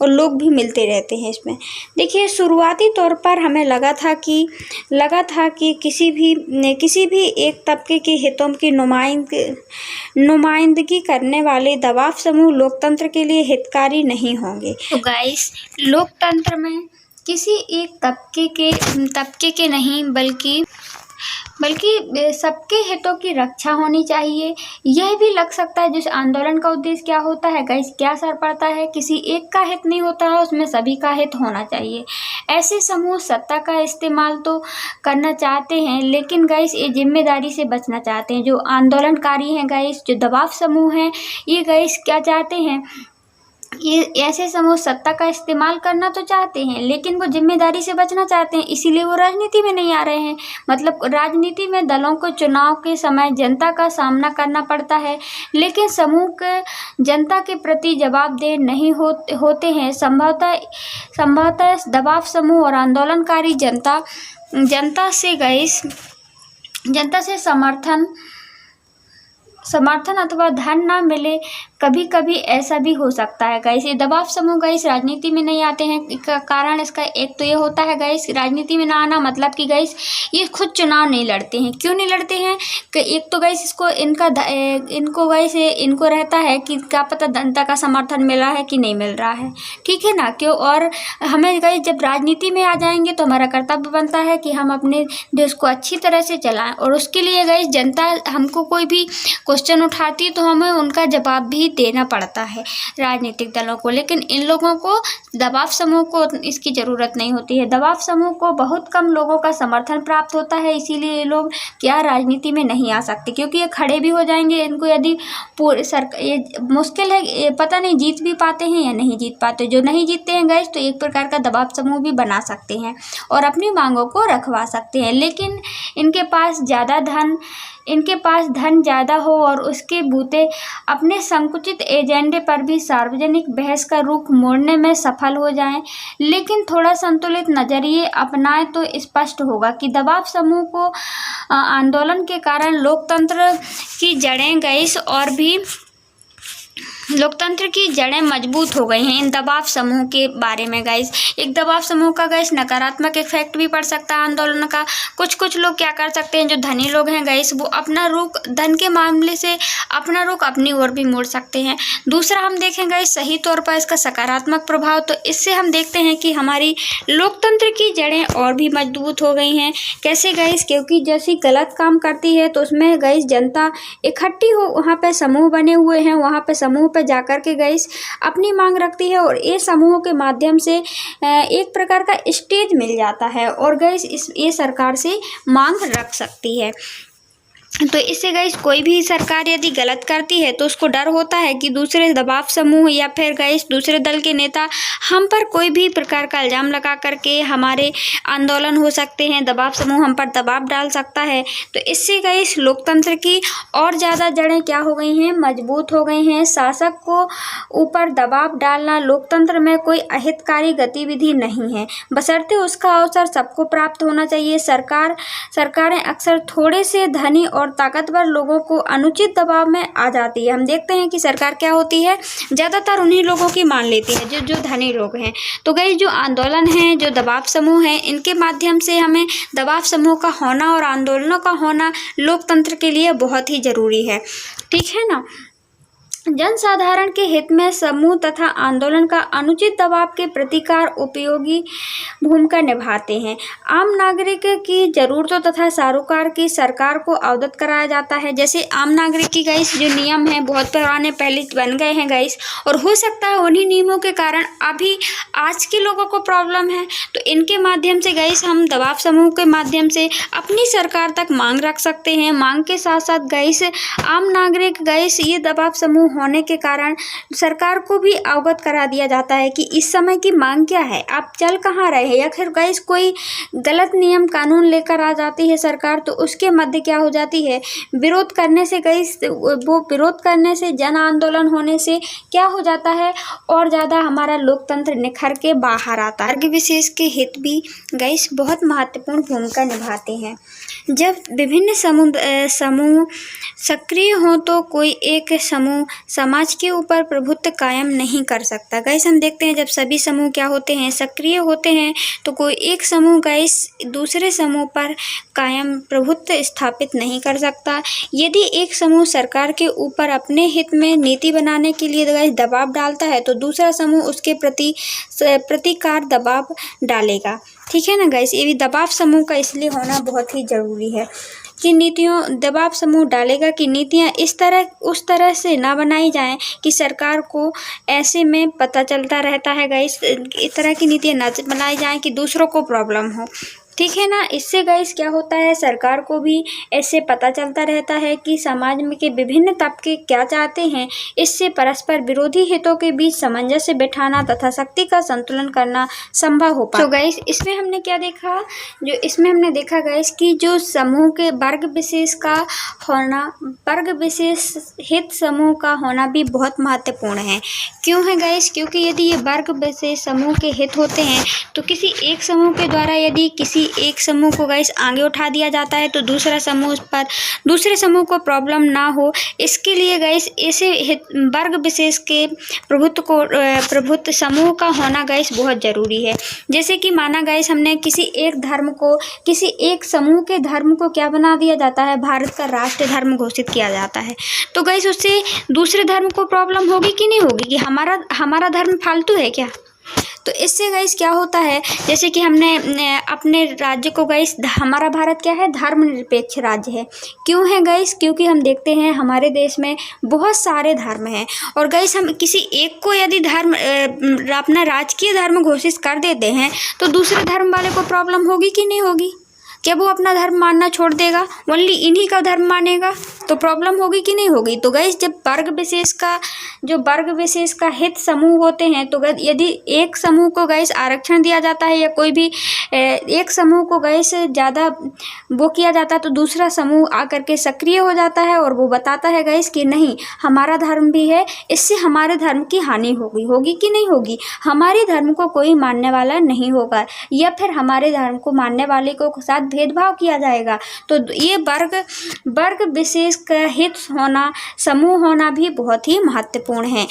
और लोग भी मिलते रहते हैं इसमें। देखिए शुरुआती तौर पर हमें लगा था कि किसी भी एक तबके के हितों की नुमाइंदगी करने वाले दबाव समूह लोकतंत्र के लिए हितकारी नहीं होंगे। तो गाइस लोकतंत्र में किसी एक तबके के नहीं बल्कि सबके हितों की रक्षा होनी चाहिए। यह भी लग सकता है जिस आंदोलन का उद्देश्य क्या होता है गाइस, क्या असर पड़ता है, किसी एक का हित नहीं होता है, उसमें सभी का हित होना चाहिए। ऐसे समूह सत्ता का इस्तेमाल तो करना चाहते हैं, लेकिन गाइस ये जिम्मेदारी से बचना चाहते हैं। जो आंदोलनकारी हैं गाइस, जो दबाव समूह हैं, ये गाइस क्या चाहते हैं, ये ऐसे समूह सत्ता का इस्तेमाल करना तो चाहते हैं, लेकिन वो जिम्मेदारी से बचना चाहते हैं, इसीलिए वो राजनीति में नहीं आ रहे हैं। मतलब राजनीति में दलों को चुनाव के समय जनता का सामना करना पड़ता है, लेकिन समूह के जनता के प्रति जवाबदेह नहीं होते हैं। संभवतः दबाव समूह और आंदोलनकारी जनता से समर्थन अथवा धन ना मिले। कभी कभी ऐसा भी हो सकता है गाइस। ये दबाव समूह गाइस राजनीति में नहीं आते हैं, कारण इसका एक तो ये होता है गाइस, राजनीति में ना आना मतलब कि गाइस ये खुद चुनाव नहीं लड़ते हैं। क्यों नहीं लड़ते हैं कि एक तो गाइस इनको रहता है कि क्या पता जनता का समर्थन मिला है कि नहीं मिल रहा है, ठीक है ना। क्यों, और हमें गाइस जब राजनीति में आ जाएंगे तो हमारा कर्तव्य बनता है कि हम अपने देश को अच्छी तरह से चलाएं, और उसके लिए गाइस जनता हमको कोई भी क्वेश्चन उठाती है तो हमें उनका जवाब भी देना पड़ता है राजनीतिक दलों को। लेकिन इन लोगों को, दबाव समूह को इसकी ज़रूरत नहीं होती है। दबाव समूह को बहुत कम लोगों का समर्थन प्राप्त होता है, इसीलिए ये लोग क्या राजनीति में नहीं आ सकते, क्योंकि ये खड़े भी हो जाएंगे। इनको यदि ये मुश्किल है, ये पता नहीं जीत भी पाते हैं या नहीं जीत पाते। जो नहीं जीतते हैं गैस तो एक प्रकार का दबाव समूह भी बना सकते हैं और अपनी मांगों को रखवा सकते हैं। लेकिन इनके पास धन ज़्यादा हो और उसके बूते अपने संकुचित एजेंडे पर भी सार्वजनिक बहस का रुख मोड़ने में सफल हो जाएं। लेकिन थोड़ा संतुलित नज़रिए अपनाएं तो स्पष्ट होगा कि दबाव समूह को आंदोलन के कारण लोकतंत्र की जड़ें मजबूत हो गई हैं। इन दबाव समूह के बारे में गाइस, एक दबाव समूह का गाइस नकारात्मक इफेक्ट भी पड़ सकता है आंदोलन का। कुछ लोग क्या कर सकते हैं, जो धनी लोग हैं गाइस, वो अपना रुख धन के मामले से अपना रुख अपनी ओर भी मोड़ सकते हैं। दूसरा हम देखें गाइस सही तौर पर इसका सकारात्मक प्रभाव, तो इससे हम देखते हैं कि हमारी लोकतंत्र की जड़ें और भी मजबूत हो गई हैं। कैसे गाइस, क्योंकि जैसी गलत काम करती है तो उसमें गाइस जनता इकट्ठी हो, वहाँ पे समूह बने हुए हैं, वहाँ पे समूह पे जाकर के गाइस अपनी मांग रखती है और ये समूहों के माध्यम से एक प्रकार का स्टेज मिल जाता है और गाइस ये सरकार से मांग रख सकती है। तो इससे गाइस कोई भी सरकार यदि गलत करती है तो उसको डर होता है कि दूसरे दबाव समूह या फिर गाइस दूसरे दल के नेता हम पर कोई भी प्रकार का इल्ज़ाम लगा करके हमारे आंदोलन हो सकते हैं, दबाव समूह हम पर दबाव डाल सकता है। तो इससे गाइस लोकतंत्र की और ज़्यादा जड़ें क्या हो गई हैं, मजबूत हो गई हैं। शासक को ऊपर दबाव डालना लोकतंत्र में कोई अहितकारी गतिविधि नहीं है, बशर्ते उसका अवसर सबको प्राप्त होना चाहिए। सरकारें अक्सर थोड़े से धनी और ताकतवर लोगों को अनुचित दबाव में आ जाती है। हम देखते हैं कि सरकार क्या होती है, ज़्यादातर उन्हीं लोगों की मान लेती है जो धनी लोग हैं। तो गाइस जो आंदोलन है, जो दबाव समूह है, इनके माध्यम से हमें दबाव समूह का होना और आंदोलनों का होना लोकतंत्र के लिए बहुत ही ज़रूरी है, ठीक है ना। जनसाधारण के हित में समूह तथा आंदोलन का अनुचित दबाव के प्रतिकार उपयोगी भूमिका निभाते हैं। आम नागरिक की जरूरतों तथा सरोकार की सरकार को अवगत कराया जाता है। जैसे आम नागरिक की गाइस जो नियम हैं बहुत पुराने पहले बन गए हैं गाइस, और हो सकता है उन्हीं नियमों के कारण अभी आज के लोगों को प्रॉब्लम है। तो इनके माध्यम से गाइस हम दबाव समूह के माध्यम से अपनी सरकार तक मांग रख सकते हैं। मांग के साथ साथ गाइस आम नागरिक गाइस ये दबाव समूह होने के कारण सरकार को भी अवगत करा दिया जाता है कि इस समय की मांग क्या है, आप चल कहाँ रहे हैं। या फिर गाइस कोई गलत नियम कानून लेकर आ जाती है सरकार, तो उसके मध्य क्या हो जाती है, विरोध करने से गाइस वो विरोध करने से जन आंदोलन होने से क्या हो जाता है, और ज़्यादा हमारा लोकतंत्र निखर के बाहर आता है। वर्ग विशेष के हित भी गाइस बहुत महत्वपूर्ण भूमिका निभाते हैं। जब विभिन्न समूह सक्रिय हों तो कोई एक समूह समाज के ऊपर प्रभुत्व कायम नहीं कर सकता। गाइस हम देखते हैं जब सभी समूह क्या होते हैं, सक्रिय होते हैं, तो कोई एक समूह गाइस दूसरे समूह पर कायम प्रभुत्व स्थापित नहीं कर सकता। यदि एक समूह सरकार के ऊपर अपने हित में नीति बनाने के लिए गाइस दबाव डालता है तो दूसरा समूह उसके प्रतिकार दबाव डालेगा, ठीक है ना गाइस। ये भी दबाव समूह का इसलिए होना बहुत ही ज़रूरी है कि दबाव समूह डालेगा कि नीतियाँ उस तरह से ना बनाई जाएं कि सरकार को ऐसे में पता चलता रहता है गाइस, इस तरह की नीतियाँ ना बनाई जाएं कि दूसरों को प्रॉब्लम हो। ठीक है ना। इससे गाइस क्या होता है, सरकार को भी ऐसे पता चलता रहता है कि समाज में के विभिन्न तबके क्या चाहते हैं। इससे परस्पर विरोधी हितों के बीच सामंजस्य बिठाना तथा शक्ति का संतुलन करना संभव हो पाता है। तो गाइस इसमें हमने क्या देखा, जो इसमें हमने देखा गाइस कि जो समूह के वर्ग विशेष का होना, वर्ग विशेष हित समूह का होना भी बहुत महत्वपूर्ण है। क्यों है गाइस, क्योंकि यदि ये वर्ग विशेष समूह के हित होते हैं तो किसी एक समूह के द्वारा यदि किसी एक समूह को गाइस आगे उठा दिया जाता है तो दूसरे समूह को प्रॉब्लम ना हो, इसके लिए गाइस ऐसे वर्ग विशेष के प्रभुत्व समूह का होना गाइस बहुत जरूरी है। जैसे कि माना गाइस हमने किसी एक समूह के धर्म को क्या बना दिया जाता है, भारत का राष्ट्रीय धर्म घोषित किया जाता है, तो गाइस उससे दूसरे धर्म को प्रॉब्लम होगी कि नहीं होगी कि हमारा धर्म फालतू है क्या। तो इससे गाइस क्या होता है, जैसे कि हमने अपने राज्य को गाइस, हमारा भारत क्या है, धर्मनिरपेक्ष राज्य है। क्यों है गाइस, क्योंकि हम देखते हैं हमारे देश में बहुत सारे धर्म हैं और गाइस हम किसी एक को यदि अपना राजकीय धर्म घोषित कर देते हैं तो दूसरे धर्म वाले को प्रॉब्लम होगी कि नहीं होगी। क्या वो अपना धर्म मानना छोड़ देगा, ओनली इन्हीं का धर्म मानेगा, तो प्रॉब्लम होगी कि नहीं होगी। तो गाइस जब वर्ग विशेष का हित समूह होते हैं तो यदि एक समूह को गाइस आरक्षण दिया जाता है या कोई भी एक समूह को गाइस ज़्यादा वो किया जाता है तो दूसरा समूह आकर के सक्रिय हो जाता है और वो बताता है गाइस कि नहीं हमारा धर्म भी है, इससे हमारे धर्म की हानि होगी कि नहीं होगी, हमारे धर्म को कोई मानने वाला नहीं होगा या फिर हमारे धर्म को मानने वाले को साथ भेदभाव किया जाएगा। तो ये वर्ग विशेष का हित होना, समूह होना भी बहुत ही महत्वपूर्ण है।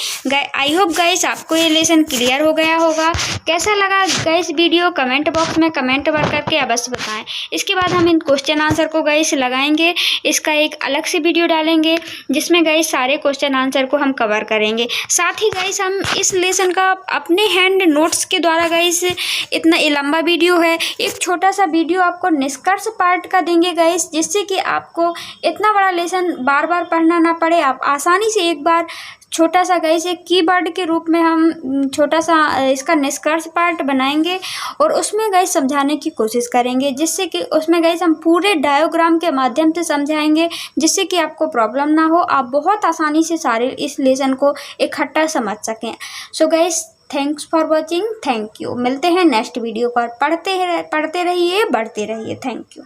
आई होप गाइस आपको ये लेसन क्लियर हो गया होगा। कैसा लगा गाइस वीडियो, कमेंट बॉक्स में कमेंट करके अवश्य बताएं। इसके बाद हम इन क्वेश्चन आंसर को गाइस लगाएंगे, इसका एक अलग से वीडियो डालेंगे जिसमें गाइस सारे क्वेश्चन आंसर को हम कवर करेंगे। साथ ही गाइस हम इस लेसन का अपने हैंड नोट्स के द्वारा गाइस, इतना ये लंबा वीडियो है, एक छोटा सा वीडियो आपको निष्कर्ष पार्ट का देंगे गाइस, जिससे कि आपको इतना बड़ा लेसन बार बार पढ़ना ना पड़े, आप आसानी से एक बार छोटा सा गाइस एक कीवर्ड के रूप में हम छोटा सा इसका निष्कर्ष पार्ट बनाएंगे और उसमें गाइस समझाने की कोशिश करेंगे, जिससे कि उसमें गाइस हम पूरे डायग्राम के माध्यम से समझाएंगे, जिससे कि आपको प्रॉब्लम ना हो, आप बहुत आसानी से सारे इस लेसन को इकट्ठा समझ सकें। So guys thanks for watching, thank you. मिलते हैं नेक्स्ट वीडियो पर। पढ़ते रहिए, बढ़ते रहिए। Thank you.